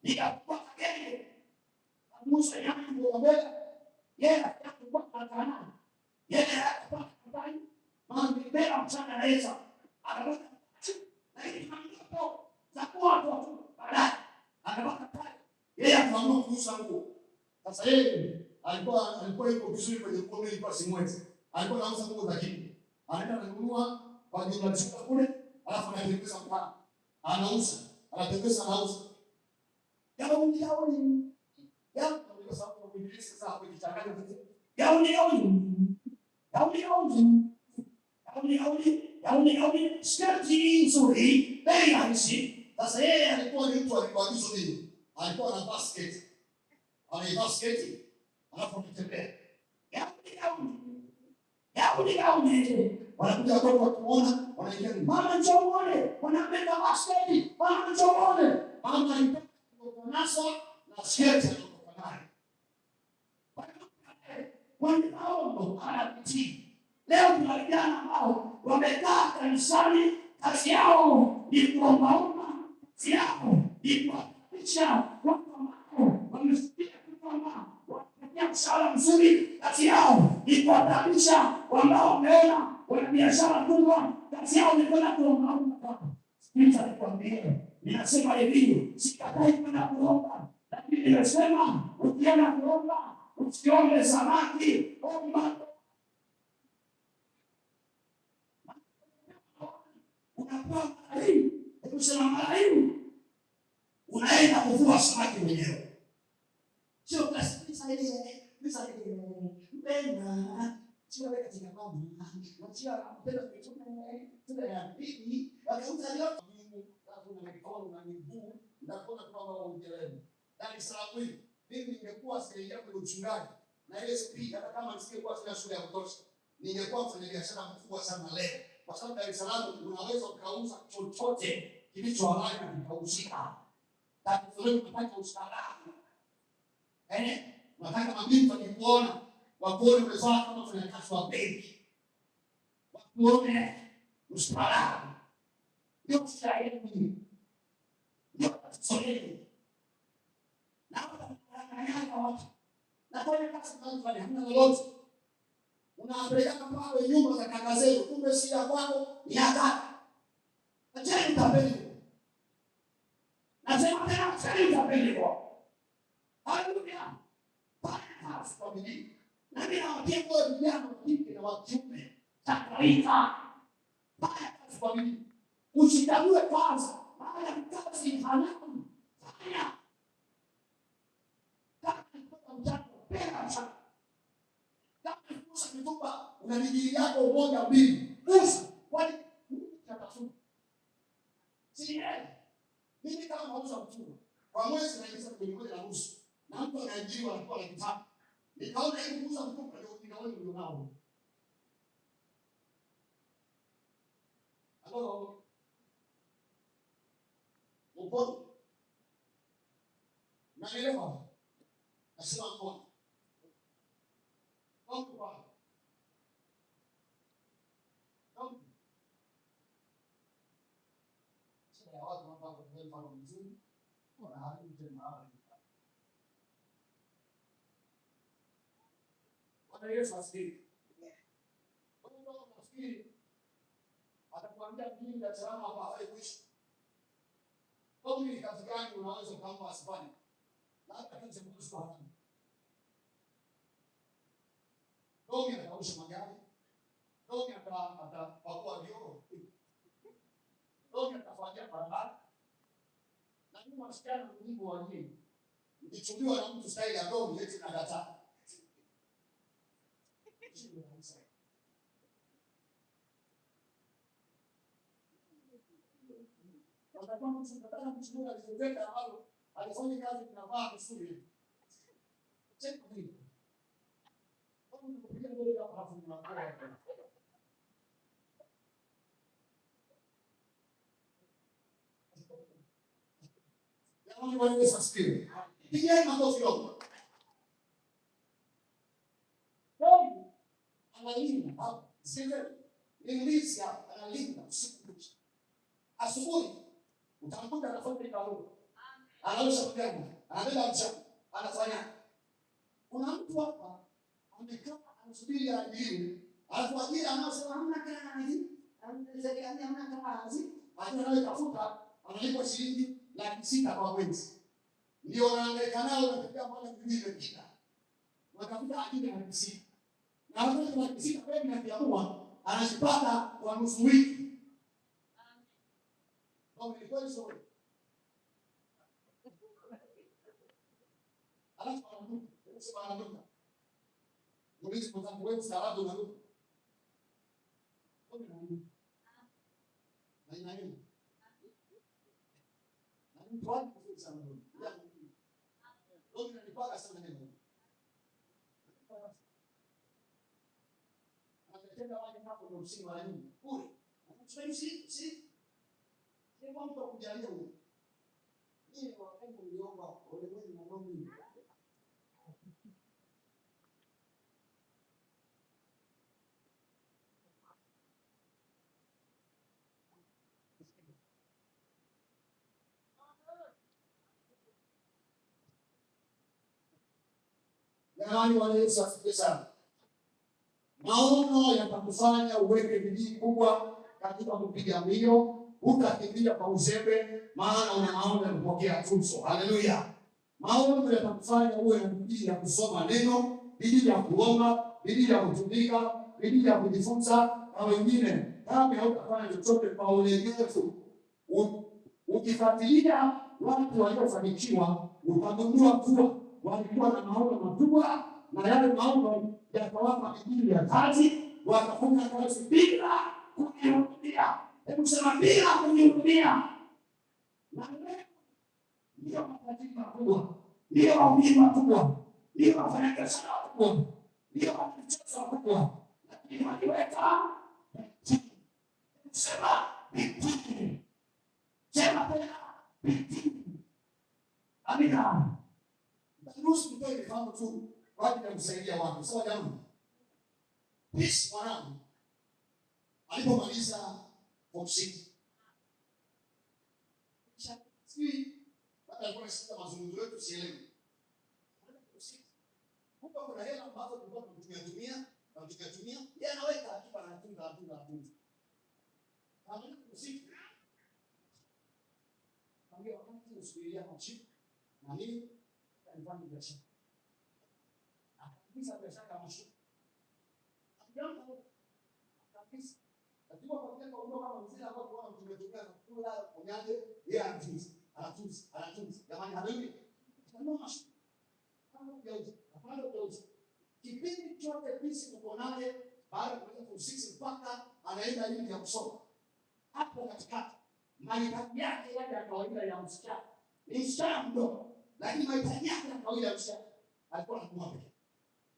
Nikapata genge. Musa yangu wa mbele. Yeye atakuwa katana. Yeye atakuwa katana. Maana mbele mchanga naweza. Anapata na hiyo mambo za watu baadaye. Anapata pale. Yeye anaamua kuuza nguo. Sasa yeye alikuwa yuko vizuri kwenye nguo, ilikuwa simwezi. Alikuwa anauza nguo za kike. Anaenda kununua kwa jumla chuka kule, alafu anatembeza mtaa. Anauza, anatembeza anauza. Gauni. Gauni kwa sababu kwa Ingereza sasa hapo kichanganya vitu. Gauni. Sketi nzuri, bei rahisi. Sasa yeye alikuwa ni mtu alikuwa nini? Alikuwa na basket. Ana basket. Alafu anatembea. Gauni. Wanakuja watu kuona, wanaingia mama njoo uone, wanapenda basket. Mama njoo uone. Mama alipenda kunasa na sketi alikuwa nayo. Wanaomba anapitia. Leo kuna vijana ambao wamekaa kanisani, kazi yao ni kuomba, kazi yao ni kuapisha watu ambao wamesikia kwamba wanapitia mshahara mzuri, kazi yao ni kuapisha ambao wameona wana biashara kubwa, kazi yao ni kwenda kuomba. Sikiliza nikwambie, ninasema hivi, sikatai kwenda kuomba, lakini nimesema ukienda kuomba usiombe samaki, omba. Unakuwa malaimu. Hebu sema malaimu. Unaenda kuvua samaki mwenyewe. Sio klasikisa ile. Mpenda. Sio weka katika mama. Sio mpenda kuituma ya bibi. Wakauza leo. Mungu na mikono na miguu. Ndakuona kwamba waongeleni. Ndani saa hii mimi ningekuwa sikaingia kwenye uchungaji na ile speed, hata kama nisingekuwa sina shule ya kutosha, ningekuwa mfanyabiashara mkubwa sana leo. Kwa sababu Dar es Salaam unaweza ukauza chochote kilicho halali na kikauzika. Tatizo tunataka ustaarabu. Nataka mabinti wakikuona, wakuone umevaa kama mfanyakazi wa benki. Wakuone ustaarabu. Ndio shida yenu. Ndio tatizo. Na watu nafanya kazi fulani hamna lolote. Unaangalia pale nyumba za kaka zenu, kumbe si ya kwako, ni ya kaka. Acha nitapeli. Nasema tena acha nitapeli. Haleluya. Bwana asifiwe. Na mimi nawaambia kwa vijana wa kike na wa kiume, taarifa. Bwana asifiwe. Usichague kwanza, maana kazi ni haramu. Fanya. Kama unataka mchango, penda mchango. Kama unataka mtumba, una bidii yako moja mbili. Usa, kwani utatafuta. Siye. Mimi kama nauza mtumba, kwa mwezi naingiza $1.5 na mtu anaajiriwa anakuwa $500. Nikaona hivi kuuza mtumba ndio nikaona ndio nao. Halo. Upo? Naelewa. Nasema kwa. Kwa. Sasa ya watu wanataka kuelewa mfano mzuri. Wanaharibu tena hapo. Bwana Yesu asifiwe. Wewe unafikiri atakwambia mimi Dar es Salaam hapa hafai kuishi? Kwa nini kazi gani unaweza kama asifanye? Labda kazi ya Mungu hapa. Ndio atausha magari. Ndio atapakua vyoo. Ndio atafanya barabara. Na mimi wasichana Mungu wajie. Nichukuliwa na mtu style ya dogo eti na data. Watakuwa mtu mmoja alizoweka hapo alifanya kazi tunavaa vizuri. Cheki hivi. Kama unapiga mbele ya hapo unakoa. Jamani wewe sasikie. Pigia makofi hapo. Mungu analinda hapo. Sivyo? Ingilisha hapa analinda usiku. Asubuhi utamkuta anafanya kikao. Anaosha mgani? Anabeba mchana. Anafanya. Kuna mtu hapa amekaa anasubiri ajiri. Alafu ajiri anasema hamna kazi. Serikali hamna kazi. Anataka tafuta analipwa $600,000 kwa mwezi. Ndio anaangaika nao katika mwaka mwingine. Watafuta ajira ya kisika. Na wakati wa kisika kweli na kiamua anajipata kwa nusu wiki. Kwa ilikuwa hizo. Alafu anaduka. Mwezi kwa sababu wewe salamu na duka. Na inaenda. Na mtu wake kufika sana. Ndio nilipaka sana neno. Anatenda waje hapo ndio msimu wa nini? Kule. Si. Kwa mtu kujalia huyo. Ni kwa Mungu niomba ole wewe na Mungu. Jamani Bwana Yesu asifiwe sana. Maono yatakufanya uweke bidii kubwa katika kupiga mbio. Utakimbia kwa uzembe, maana una maono ya kupokea tuzo. Haleluya. Maono yatakufanya uwe na bidii ya kusoma neno, bidii ya kuomba, bidii ya kutumika, bidii ya kujifunza na wengine. Kama hautafanya chochote kwa ulegevu, ukifuatilia watu waliofanikiwa, utagundua kuwa walikuwa na maono makubwa na yale maono yakawapa bidii ya kazi, wakafanya kazi bila kujihurumia. Hebu sema bila kujihurumia. Na ndio matajiri makubwa, ndio waumini wakubwa, ndio wafanyabiashara wakubwa, ndio wanamichezo wakubwa, lakini waliweka bidii. Sema bidii. Sema tena bidii. Amina. Nusu mtoe mifano tu kwa ajili ya kusaidia watu. Sawa jamani? Peace mwanangu alipomaliza form 6 Sisi baada ya kusikia mazungumzo yetu sielewi. Kumbe kuna hela ambazo tulikuwa tunatumia yeye anaweka akiba na atunza. Kama usiku ndio wakati usubiria machifu na mimi nilifanya biashara. Akapisa biashara kama shughuli. Jambo kabisa. Lakini kwa kuwa kama mzee ambao kwa tumetumia na kula kunyaje yeye anatunza. Jamani haleluya. Ndio mashughuli. Kama ugeuza. Kipindi chote pisi tuko naye baada ya kuanza kusisi mpaka anaenda hivi ya kusoma. Hapo katikati mahitaji yake yale ya kawaida ya msichana. Ni msichana mdogo, lakini mahitaji yake ya kawaida ya msichana alikuwa anakuwa pekee.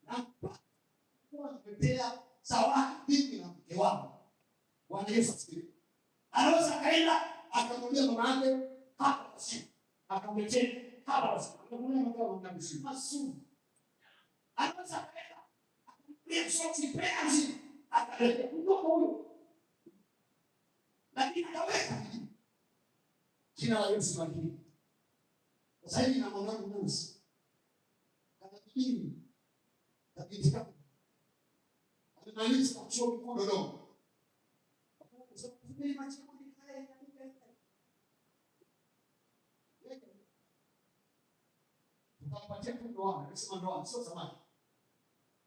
Na kwa kupetea zawadi bibi na mke wangu. Bwana Yesu asifiwe. Anaweza kaenda akamwambia mama yake hapa basi. Akamletea hapa basi. Akamwambia mke wangu kabisa. Masuu. Anaweza kaenda akamwambia soti penzi. Akaleta mdogo huyo. Lakini akaweka jina la Yesu bariki. Sasa hivi na mwanangu Musa. Kama kidini katika anamaliza chuo kikuu Dodoma. Tukampatia ndoa, akasema ndoa sio samaki.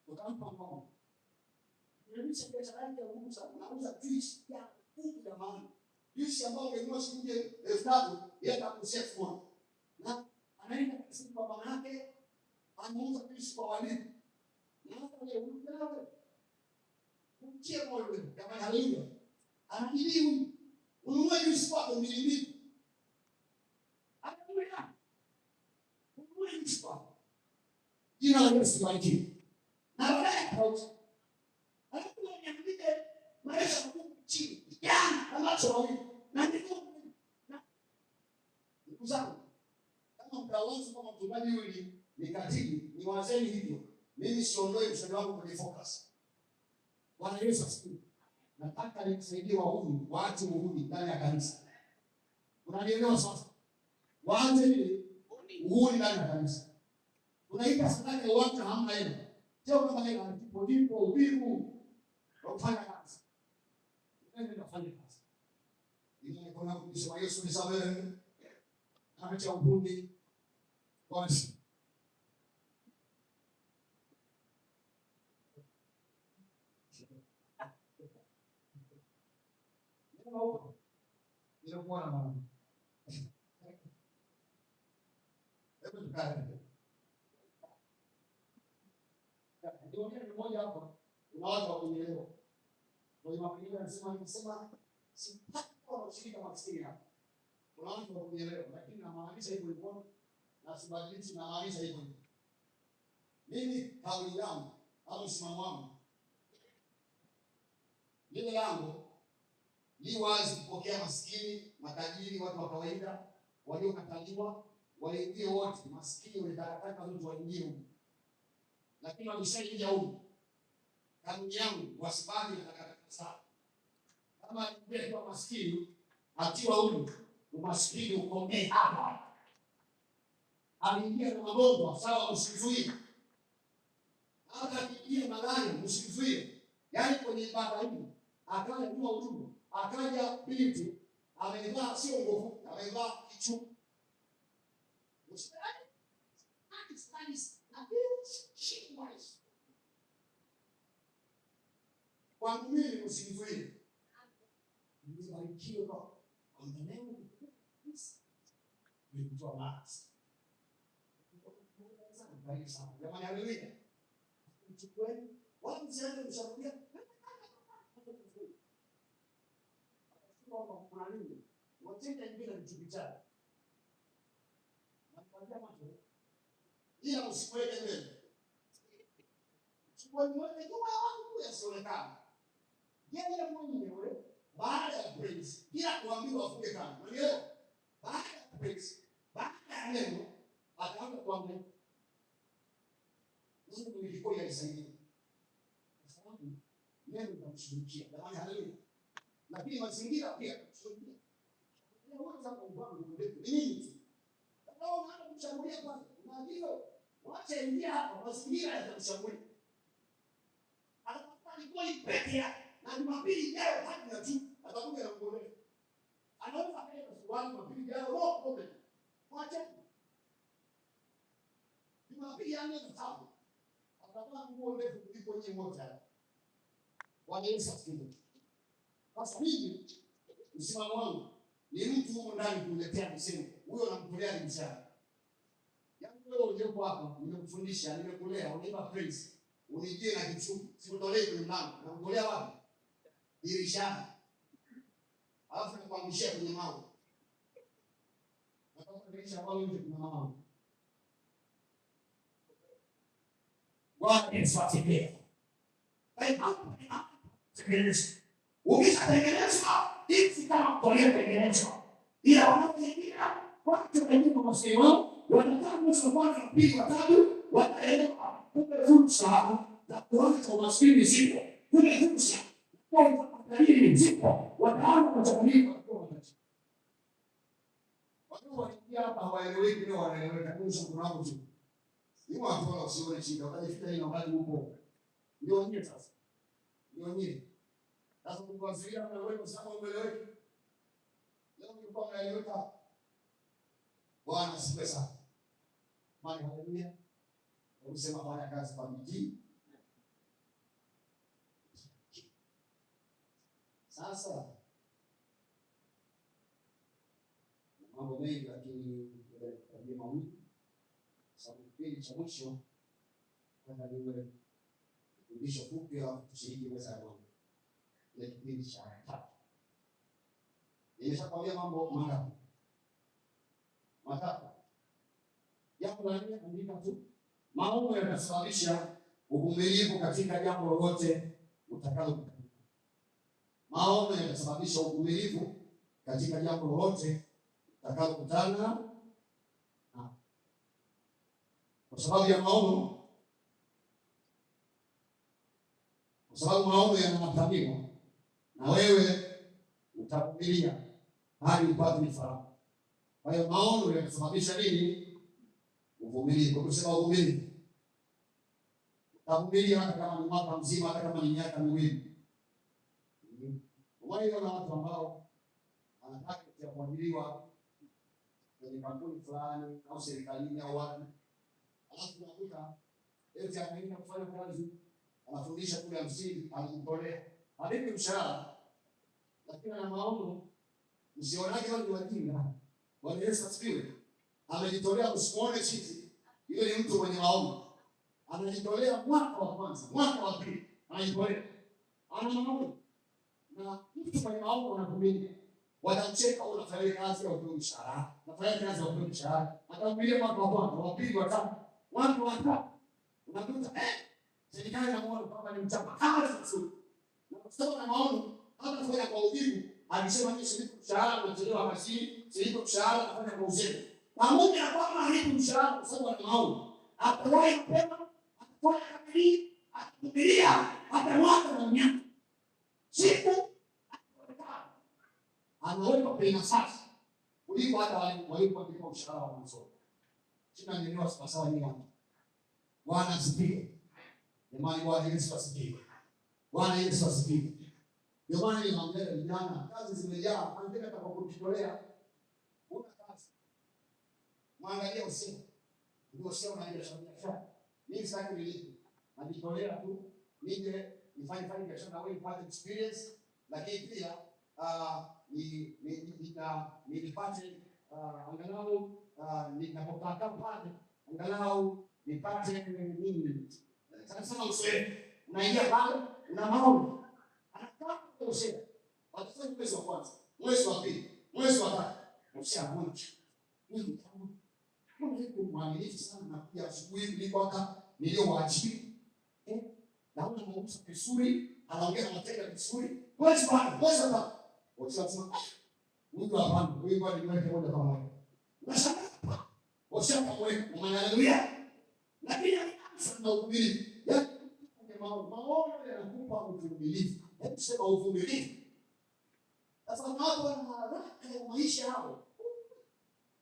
Tukampa ndoa. Nilisha biashara yake ya kuuza, anauza juice ya kuku ya maana. Juice ambayo ingenunua shilingi 3,000, yeye atakushia 1,000. Na anaenda kusema kwa mama yake, anauza juice kwa walimu. Na hata yeye unataka kumtia moyo wewe. Jamani haleluya. Anakili huyu. Ununue juice kwa 2,000. Haleluya. Ununue juice kwa. Jina la Yesu bariki. Na baadaye kauza. Alikuwa niambie maisha Mungu chini. Jana ambacho wawili. Na ndugu zangu kama mtawazi kama mtumaji huyu ni katili ni wazeni hivyo. Mimi siondoi mshahara wangu kwenye focus. Bwana Yesu asifiwe. Nataka nikusaidie wahuni, waache uhuni ndani ya kanisa. Unanielewa sasa? Waache nini? Uhuni ndani ya kanisa. Unaipa sadaka ya watu hamna hela. Sio kama hela ndipo ubivu. Kufanya kazi. Ndio nafanya kazi. Ile kuna kusema Yesu ni samehe. Amecha uhuni. Basi. Ndio kwa mama. Hebu tukae. Ndio ni mmoja hapo. Unaanza kuelewa. Kwa hiyo mapigano anasema sipati kwa ushirika maskini hapa. Unaanza kuelewa lakini namaanisha hivyo hivyo na sibadilishi namaanisha hivyo hivyo. Mimi kauli yangu au msimamo wangu lile langu ni wazi kupokea maskini, matajiri, watu wa kawaida, waliokataliwa, waingie wote, maskini walitakataka watu waingie huko. Lakini walishaingia huko. Kanuni yangu wasibali na takataka sana. Kama ni kwa maskini atiwa huko, umaskini ukomee hapa. Aliingia na magonjwa sawa usizuie. Hata akiingia malaya usizuie. Yaani kwenye ibada hii akaja kwa huduma, akaja binti amevaa sio nguo, amevaa kichupa. Usitai. Na shikwaisi. Kwangu mimi usizuie. Nibarikiwe kwa neno ni kutoa maasi. Bariki sana. Jamani haleluya. Mchukue watu msianze kushauriana. Kwa kuna nini? Wateja ingine mtupichana. Nakwambia macho. Ila usiweke mbele. Chukua mmoja nyuma ya wangu yasionekana. Yeye mwenyewe baada ya praise bila kuambiwa afunge kama. Unaelewa? Baada ya praise, baada ya neno ataanza kuambia Mungu nilikuwa yalisaidia. Kwa sababu neno litamshughulikia. Jamani haleluya. Lakini mazingira pia yatamshughulikia. Unaanza kuumbwa ndefu. Nini? Kama unaanza kushambulia kwanza, unajua wacha ingia hapa mazingira yatakushambulia. Atakuwa ni goli peke yake. Na Jumapili ijayo hadi na tu atakuja na ngome. Anaweza kaenda swali Jumapili ijayo no problem. Wacha. Jumapili yani tutabu. Atakuwa nguo ndefu kuliko nyinyi wote hapa. Wanaeleza kitu. Sasa mimi msimamo wangu ni mtu huko ndani kuletea msemo. Huyo anamtolea mshahara. Yaani wewe uliopo hapa nimekufundisha, nimekulea, unipa praise. Unijie na kichuku, sikutolee kwenye mlango. Nakutolea wapi? Dirishani. Alafu nakuangishia kwenye mawe. Nataka dirisha ambalo nje kuna mawe. Bwana Yesu asifiwe. Tengeneza. Ukishatengeneza, hivi kama kutolea tengeneza. Ila wanapoingia, watu wengi kwa msemo, wanataka msafara wa pili wa tatu, wataenda kumbe fursa za kuanza umaskini zipo. Kumbe fursa kwa kuangalia zipo. Wataanza kuchaguliwa kwa wakati. Watu wanaingia hapa hawaeleweki leo wanaeleweka kuhusu kunao tu. Ni watu wala usione shida, wakajifika hii na wakati huko. Ndio nyie sasa. Ndio nyie. Sasa kuanzia na wewe sababu umeeleweka. Leo nilikuwa naeleweka. Bwana sifa sana. Maana haleluya. Unasema fanya kazi kwa bidii. Sasa mambo mengi lakini kwa mawili sababu kipindi cha mwisho kwenda niwe fundisho fupi au tushiriki meza ya Bwana. Ile kipindi cha tatu. Nimeshakwambia mambo mangapi? Matatu. Jambo la nne andika tu. Maombi yanasababisha uvumilivu katika jambo lolote utakalofanya. Maombi yanasababisha uvumilivu katika jambo lolote utakalokutana na. Kwa sababu ya maombi, kwa sababu maombi yanatamiwa na wewe utavumilia hadi upate faraja. Kwa hiyo maombi yanasababisha nini? Uvumilivu. Kwa kusema uvumilivu, utavumilia hata kama ni mwaka mzima, hata kama ni miaka miwili. Kwa hiyo na watu ambao wanataka kuajiriwa kwenye kampuni fulani au serikalini au wapi, alafu unakuta eti anaenda kufanya kazi, anafundisha kule msingi, anakutolea hadithi mshahara, lakini ana maono. Msionaje wale wajinga? Bwana Yesu asifiwe. Amejitolea usimuone sisi. Yule ni mtu mwenye maono. Anajitolea mwaka wa kwanza, mwaka wa pili, anajitolea. Ana maono. Na mtu mwenye maono anavumilia. Wanamcheka unafanya kazi au upewe mshahara. Unafanya kazi au upewe mshahara. Atavumilia mwaka wa kwanza, wa pili, wa tatu. Watu wa tatu. Unakuta serikali inamuona kama ni mchapa kazi nzuri. Na kwa sababu ana maono, hata kufanya kwa uvivu, alisema mimi silipo mshahara nachelewa kazini, silipo mshahara nafanya kwa uzembe. Pamoja na kwamba halipo mshahara kwa sababu ana maono. Atawahi mapema, atakuwa kamili, atavumilia, atamwacha na miaka. Siku ataonekana. Anaweka pena sasa. Kuliko hata walipoandika mshahara wa mwanzo. Sina neno sawa ni watu. Bwana asifiwe. Jamani, Bwana Yesu asifiwe. Bwana Yesu asifiwe. Ndio maana ninaambia vijana, kazi zimejaa, anataka atakapojitolea. Una kazi. Mwangalia usio. Ndio sio unaendesha biashara. Mimi sasa nilipo. Najitolea tu nije nifanye biashara na wewe upate experience, lakini pia nipate angalau ninapokaa pale angalau nipate nini. Sasa usiwe unaingia pale una maono. Anataka kushia. Watafanya mwezi wa kwanza, mwezi wa pili, mwezi wa tatu. Ushaona. Mimi kama niko mwaminifu sana na pia asubuhi nilikuwa niliowaajiri. Naona mauzo vizuri, anaongea na wateja vizuri. Mwezi wa tatu. Wasema Mungu hapana, huyu bwana ni mweke moja kama moja. Unashangaa. Washamweka haleluya. Lakini anaanza na uvumilivu. Yaani maono yanakupa uvumilivu. Hebu sema uvumilivu. Sasa watu wana haraka ya maisha yao.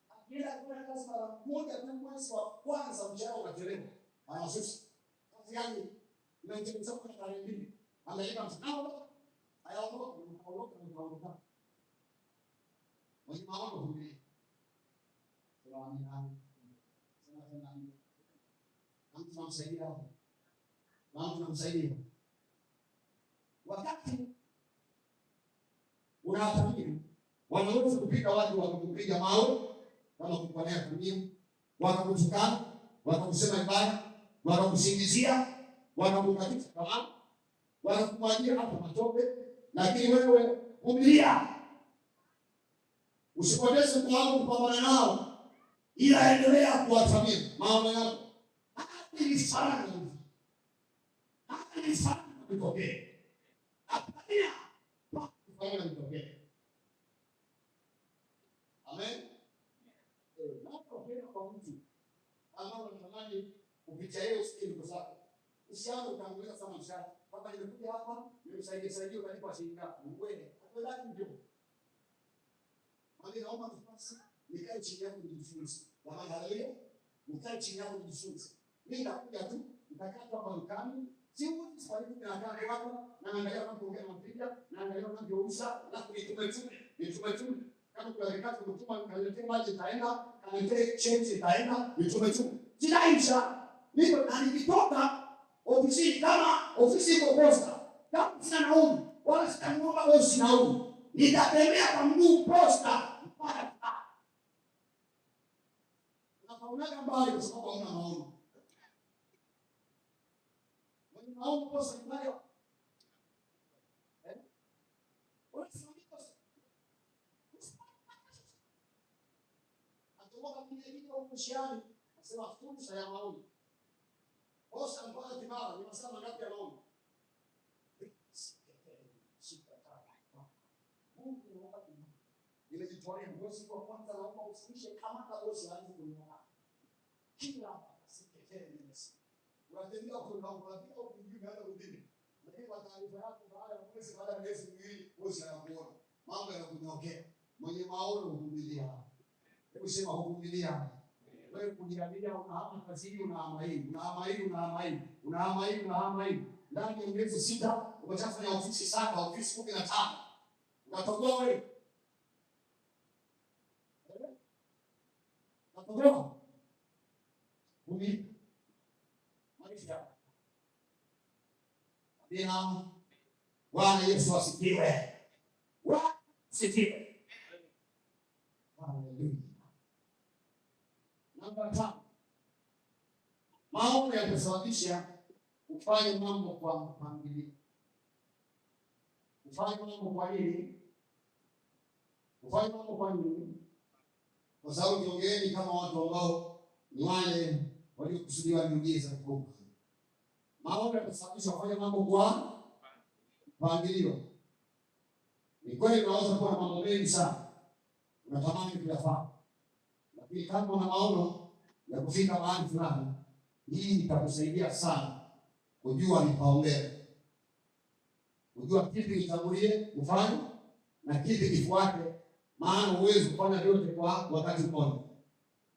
Akienda kufanya kazi mara moja tu mwezi wa kwanza mshahara unachelewa. Anasusa. Kazi yake inaendelea kwa tarehe mbili. Ameleta mshahara, hayaondoka, unaondoka. Mwenye maono huyu. Sema tena. Mtu tunamsaidia hapo. Mtu tunamsaidia. Wakati unatamani wanaweza kupika watu wakakupiga mawe kama kuponea kumia, wakakutukana, wakakusema ibada, wakakusingizia, wakakukatisha tamaa, wakakumwagia hata matope, lakini wewe vumilia. Usipoteze muda kupambana nao, ila endelea kuwatamia maono yako. Hata ni sana kutokea. Apania kufanya kutokea. Amen. Napokea kwa mtu ambao unatamani kupitia yeye usikini kwa sababu usianze kutanguliza sana mshahara. Kama nimekuja hapa, nimesaidia utalipa shilingi ngapi? Wewe, hapo ndio. Mimi naomba nafasi nikae chini yako nijifunze. Jamani, haleluya. Nikae chini yako nijifunze. Mimi nakuja tu, nitakaa hapa dukani. Si wote swali na kale wako na angalia wanapoongea mapija na angalia wanapouza na nitume kama kuna rekati kutuma kaniletee maji taenda kaniletee cheti taenda nitume sinaisha niko na nikitoka ofisini kama ofisi iko posta kama sina nauli wala sitamuomba bosi nauli nitatembea kwa mguu posta mpaka unapoona mbali kwa sababu hauna maono. Maono posa mbaya. Atoka kile ushani, nasema fursa ya maono. Posa mbaya kimara, ni masaa mangapi ya maono? Mungu anaomba kimara. Nimejitolea bosi kwa kwanza naomba usimishe kama bosi aanze kuniona. Kila sikekee nimesi. Unatembea unapita ukijua hata udini. Lakini kwa taarifa yako baada ya miezi miwili bosi anakuona. Mambo yanakunyokea. Mwenye maono huvumilia. Hebu sema huvumilia. Wewe kujiamini unahama kazini unahama hii. Ndani ya miezi 6 umeshafanya ofisi 7, ofisi 15. Unatoboa wewe. Unatoboa. Vumilia. Bwana Yesu asifiwe. Asifiwe. Haleluya. Namba 5. Maono yatasababisha ufanye mambo kwa mpangilio. Ufanye mambo kwa nini? Kwa sababu niongeeni kama watu ambao ni wale waliokusudiwa miujiza kubwa. Maono yatasababisha kufanya mambo kwa mpangilio. Ni kweli unaweza kuwa na mambo mengi sana unatamani kuyafanya, lakini kama una maono ya kufika mahali fulani, hii itakusaidia sana kujua vipaumbele, kujua kipi kitangulie ufanye na kipi kifuate, maana huwezi kufanya vyote kwa wakati mmoja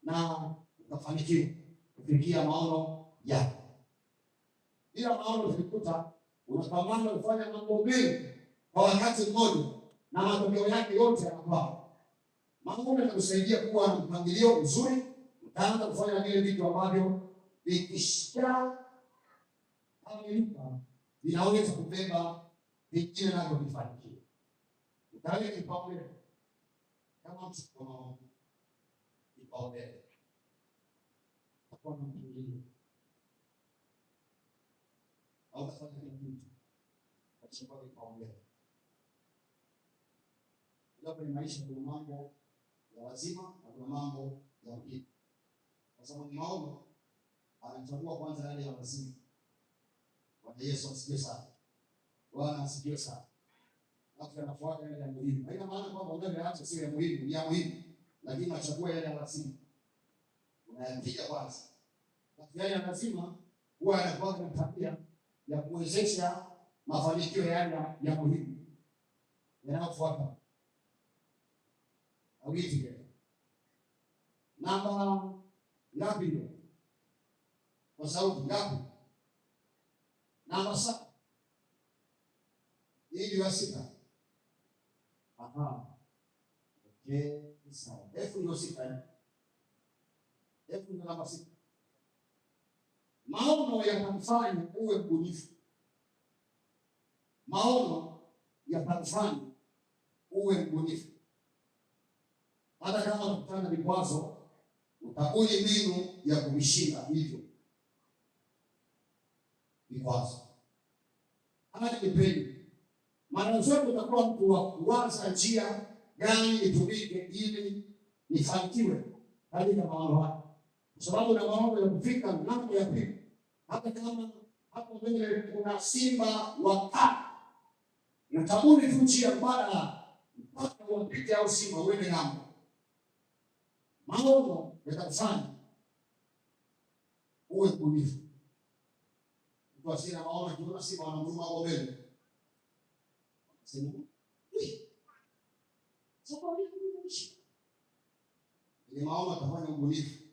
na utafanikiwa kufikia maono yako. Ila maono tulikuta unapambana kufanya mambo mengi kwa wakati mmoja na matokeo yake yote yanakuwa. Maono yanakusaidia kuwa na mpangilio mzuri, utaanza kufanya vile vitu ambavyo vikisha kamilika vinaweza kubeba vingine navyo vifanikiwe. Utaweka kipaumbele kama msukumo kipaumbele. Kwa mpangilio au kufanya kitu katika kipaumbele. Kwenye maisha kuna mambo ya lazima na kuna mambo ya muhimu. Kwa sababu maono anachagua kwanza yale ya lazima. Bwana Yesu asifiwe sana. Bwana asifiwe sana. Alafu anafuata yale ya muhimu. Haina maana kwamba unaacha sio ya muhimu, ni ya muhimu, lakini anachagua yale ya lazima. Unayapiga kwanza. Lakini yale ya lazima huwa anakuwa na tabia ya kuwezesha mafanikio yale ya muhimu. Yanayofuata Hawezi. Namba ngapi hiyo? Kwa sauti ngapi? Namba 7. Hii ndio 6. Aha. Okay, sawa. F ndio 6. F ndio namba 6. Maono yatakufanya uwe mbunifu. Maono yatakufanya uwe mbunifu. Hata kama unakutana na vikwazo, utabuni mbinu ya kuvishinda hivyo vikwazo. Hata kipindi mara zote utakuwa mtu wa kuanza njia gani itumike ili nifanikiwe katika maono haya, kwa sababu na maono ya kufika ngambo ya pili. Hata kama hapo mbele kuna simba wakali, utabuni tu njia mbadala mpaka uwapite au simba uende ngambo. Maono yatakufanya uwe mbunifu. Mtu asina maono kiona simba wanamruma hapo mbele. Sema, safari yangu imeisha. Ile maono atafanya ubunifu.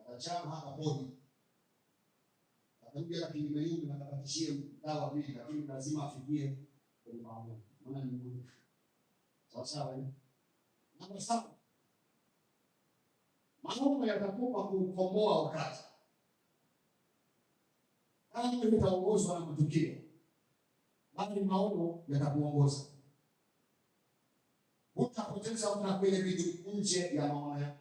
Atachana hata podi. Atakuja na kinyume na atakatishie dawa mbili, lakini lazima afikie kwenye maono. Maana ni mbunifu. Sawa sawa. Namba 7. Maono yatakupa kukomboa wakati. Kama utaongozwa na matukio, bali maono yatakuongoza. Utapoteza muda kwenye vitu nje ya maono yako.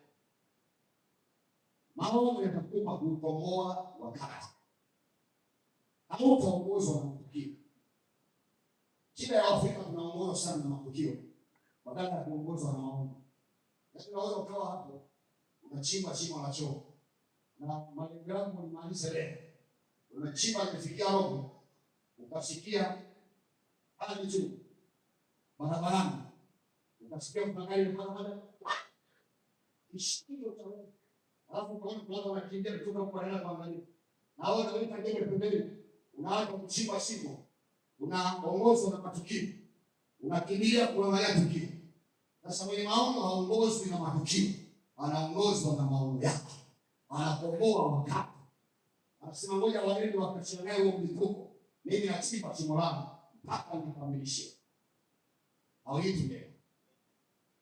Maono yatakupa kukomboa wakati. Au utaongozwa na matukio. Shida ya Afrika tunaongozwa sana na matukio badala ya kuongozwa na maono. Lakini unaweza ukawa hapo unachimba shimo la choo na malengo yako ni mali leo. Unachimba kufikia roho, ukasikia hali juu barabarani, ukasikia mtangani barabarani, ishikio cha alafu kwa wanakimbia kutoka kwa ndani kuangalia, na wao wanaweka jembe pembeni, unaanza kuchimba shimo, unaongozwa na matukio, unakimbia kuangalia tukio. Sasa mwenye maono haongozwi na matukio, anaongozwa na maono yake, anakomboa wakati. Anasema ngoja waende wakachanganye huo mlipuko, mimi nachimba shimo langu mpaka nikamilishe. Hawezi leo.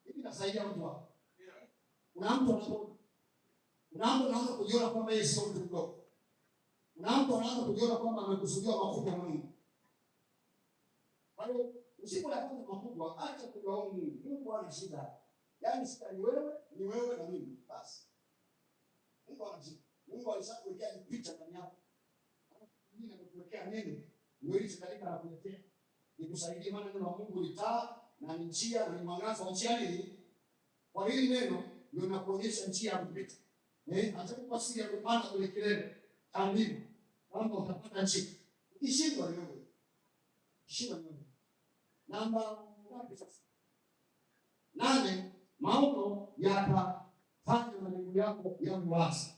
Hivi nasaidia mtu wako. Kuna mtu anaanza kujiona kwamba yeye sio mtu mdogo. Kuna mtu anaanza kujiona kwamba amekusudiwa makubwa na Mungu. Kwa hiyo usipoyafanya makubwa, acha kulaumu Mungu. Mungu ana shida. Yaani shida ni wewe na mimi. Basi. Mungu ana shida. Mungu alishakuwekea picha ndani yako. Mwingine amekuwekea neno, mwili kadhalika anakuletea. Nikusaidie, maana neno la Mungu ni taa na ni njia na ni mwangaza wa njia hii. Kwa hili neno ndio linakuonyesha njia ya kupita. Atakupa siri ya kupanda kwenye kilele cha mbingu. Kama utapata njia. Ukishindwa ni wewe. Ukishindwa ni wewe. Namba ngapi sasa? 8, maono yatafanya malengo yako yawe wazi.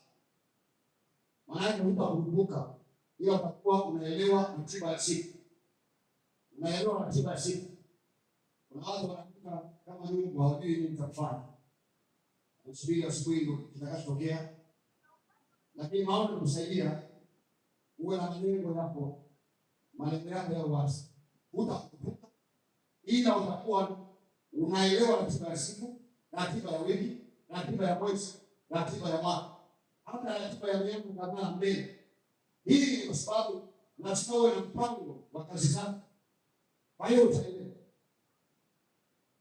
Maana yake utakumbuka, hiyo utakuwa unaelewa ratiba ya siku. Unaelewa ratiba ya siku. Kuna watu wanakuta kama Mungu hawajui nini mtafanya. Usubiri asubuhi ndio kitakachotokea. Lakini maono kusaidia uwe na malengo yako. Malengo yako yawe wazi. Utakumbuka. Ila utakuwa unaelewa ratiba ya siku, ratiba ya wiki, ratiba ya mwezi, ratiba ya mwaka. Hata ratiba ya miaka kadhaa mbele. Hii ni kwa sababu lazima uwe na mpango wa kazi zako. Kwa hiyo utaelewa.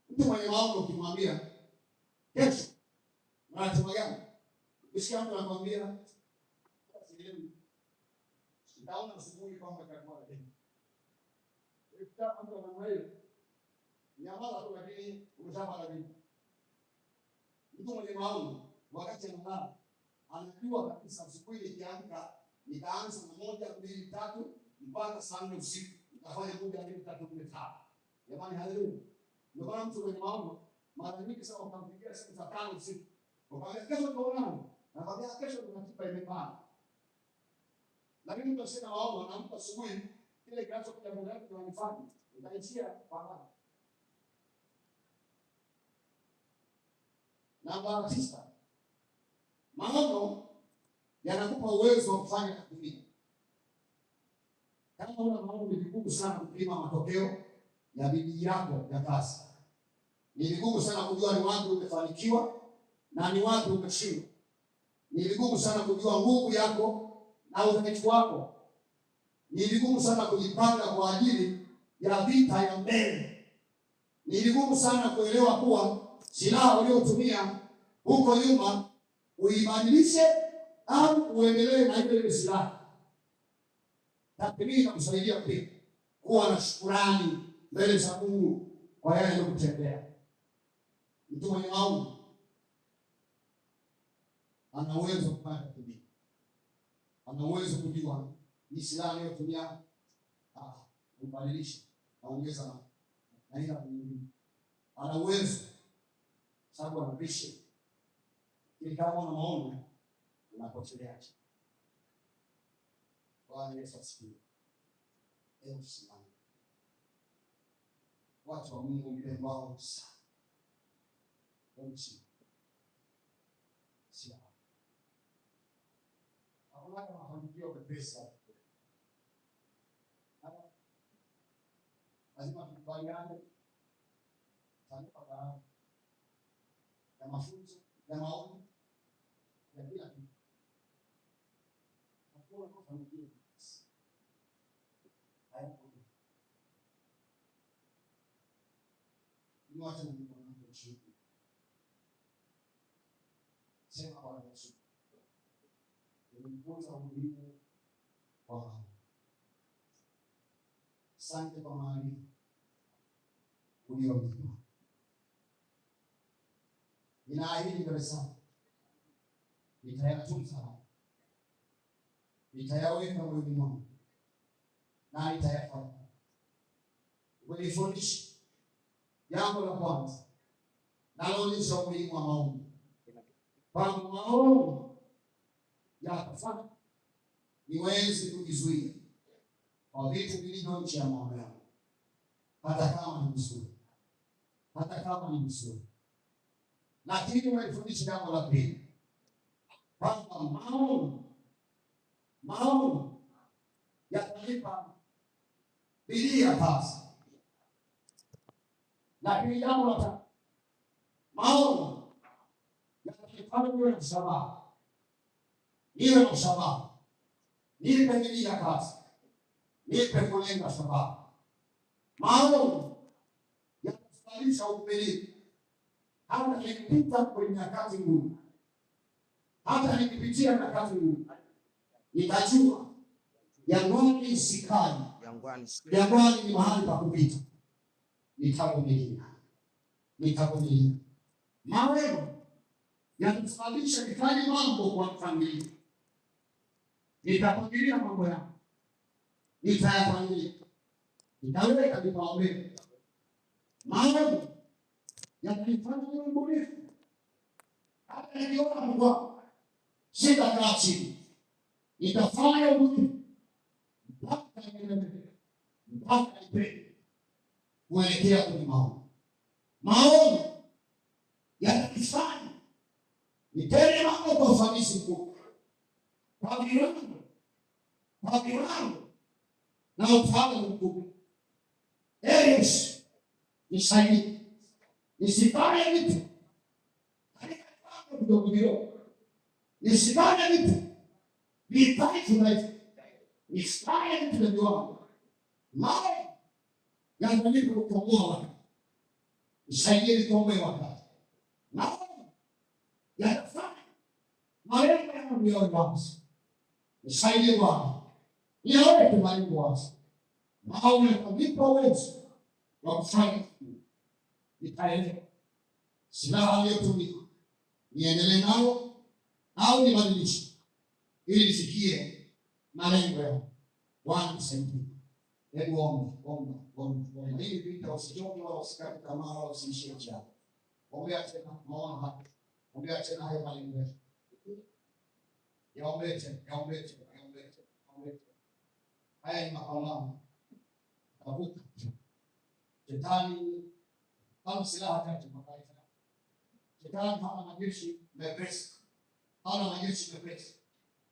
Mtu mwenye maono ukimwambia kesho ratiba gani? Ukisikia mtu anakuambia sitaona asubuhi kwamba itakuwa tena. Ukitaka mtu anamwambia nyamaza tu, lakini umeshapata vipi? Mtu mwenye maono wakati analala anajua kabisa asubuhi nikiamka nitaanza na 1, 2, 3 mpaka saa 4 usiku. Nitafanya 1, 2, 3, 4, 5. Jamani, haleluya. Ndio maana mtu mwenye maono mara nyingi sana ukampigia siku za 5 usiku. Ukamwambia kesho tuonane. Na baada ya kesho tunatipa imepanda. Lakini mtu asema maono anampa asubuhi kile kinachokuja mbele yake tunafanya. Utaishia pambana. Namba 9, maono yanakupa uwezo wa kufanya tathmini. Kama una maono, ni vigumu sana kupima matokeo ya bidii yako ya kazi. Ni vigumu sana kujua ni wapi umefanikiwa na ni wapi umeshindwa. Ni vigumu sana kujua nguvu yako na udhaifu wako. Ni vigumu sana kujipanga kwa ajili ya vita ya mbele. Ni vigumu sana kuelewa kuwa silaha uliotumia huko nyuma uibadilishe au uendelee na ile silaha. Tathmini inakusaidia pia kuwa na shukrani mbele za Mungu kwa yale aliyokutendea. Mtu mwenye maono ana uwezo kupata tathmini. Ana uwezo kujua ni silaha aliyotumia kubadilisha naongeza na ila nyingine. Ana uwezo sababu anapisha. Ili kama una maono unapotelea. Bwana Yesu asifiwe. Leo simama. Watu wa Mungu mpendwa sana. Simama. Hakuna mafanikio mepesi. Lazima tukubaliane taarifa ya mafunzo ya maono ya kila kitu. Hakuna mafanikio mepesi. Ni watu wa Mungu wanashukuru. Sema Bwana Yesu. Nimejifunza umuhimu wa asante kwa maarifa ulionipa. Ninaahidi mbele zako nitayatunza, nitayaweka moyoni mwangu na nitayafanya. Unifundishe jambo la kwanza naloonyesha umuhimu wa maono. Kwa maono yakafanya niweze kujizuia kwa vitu vilivyo nje ya maono yangu, hata kama ni mzuri, hata kama ni mzuri. Lakini umenifundisha jambo la pili, kwamba maono yatanipa bidii ya kazi. Lakini jambo la tatu, maono yatanifanya niwe na msamaha, niwe na msamaha, nipe bidii ya kazi, nipe kulenga sababu. Maono yatasababisha uvumilivu. Hata nikipita kwenye nyakati ngumu, hata nikipitia nyakati ngumu, nitajua jangwani sikai. Jangwani ni mahali pa kupita. Nitavumilia. Maono yatasababisha nifanye mambo kwa mpangilio. Nitapangilia mambo yangu. Nitayapangilia. Nitaweka vipaumbele. Maono yatanifanya niwe mbunifu. Hata nikiona Mungu sitakaa chini. Nitafanya ubunifu mpaka nipende kuelekea kwenye maono. Maono yatanifanya nitende mambo kwa ufanisi mkubwa, kwa viwango na ufahamu mkubwa. Yesu nisaidie nisifanye vitu katika viwango vidogo. Nisifanye vitu vitaifu na nisifanye vitu vya viwango. Maono yananipa kukomboa watu. Nisaidie nikomboe wakati. Maono yanafanya malengo yangu yawe wazi. Nisaidie Bwana nione malengo wazi. Maono yananipa uwezo wa kufanya nitaelewa silaha aliyotumia niendelee nayo au nibadilishe ili nifikie malengo yangu. Bwana nisaidie. Hebu omba. Hili vita usichoke wala usikate tamaa wala usiishie njaa. Ombea tena maono haya. Ombea tena hayo malengo yako. Yaombee tena. Haya ni mapambano. Tafuta. Shetani au silaha tatu makali. Shetani hana majeshi mepesi, hana majeshi mepesi.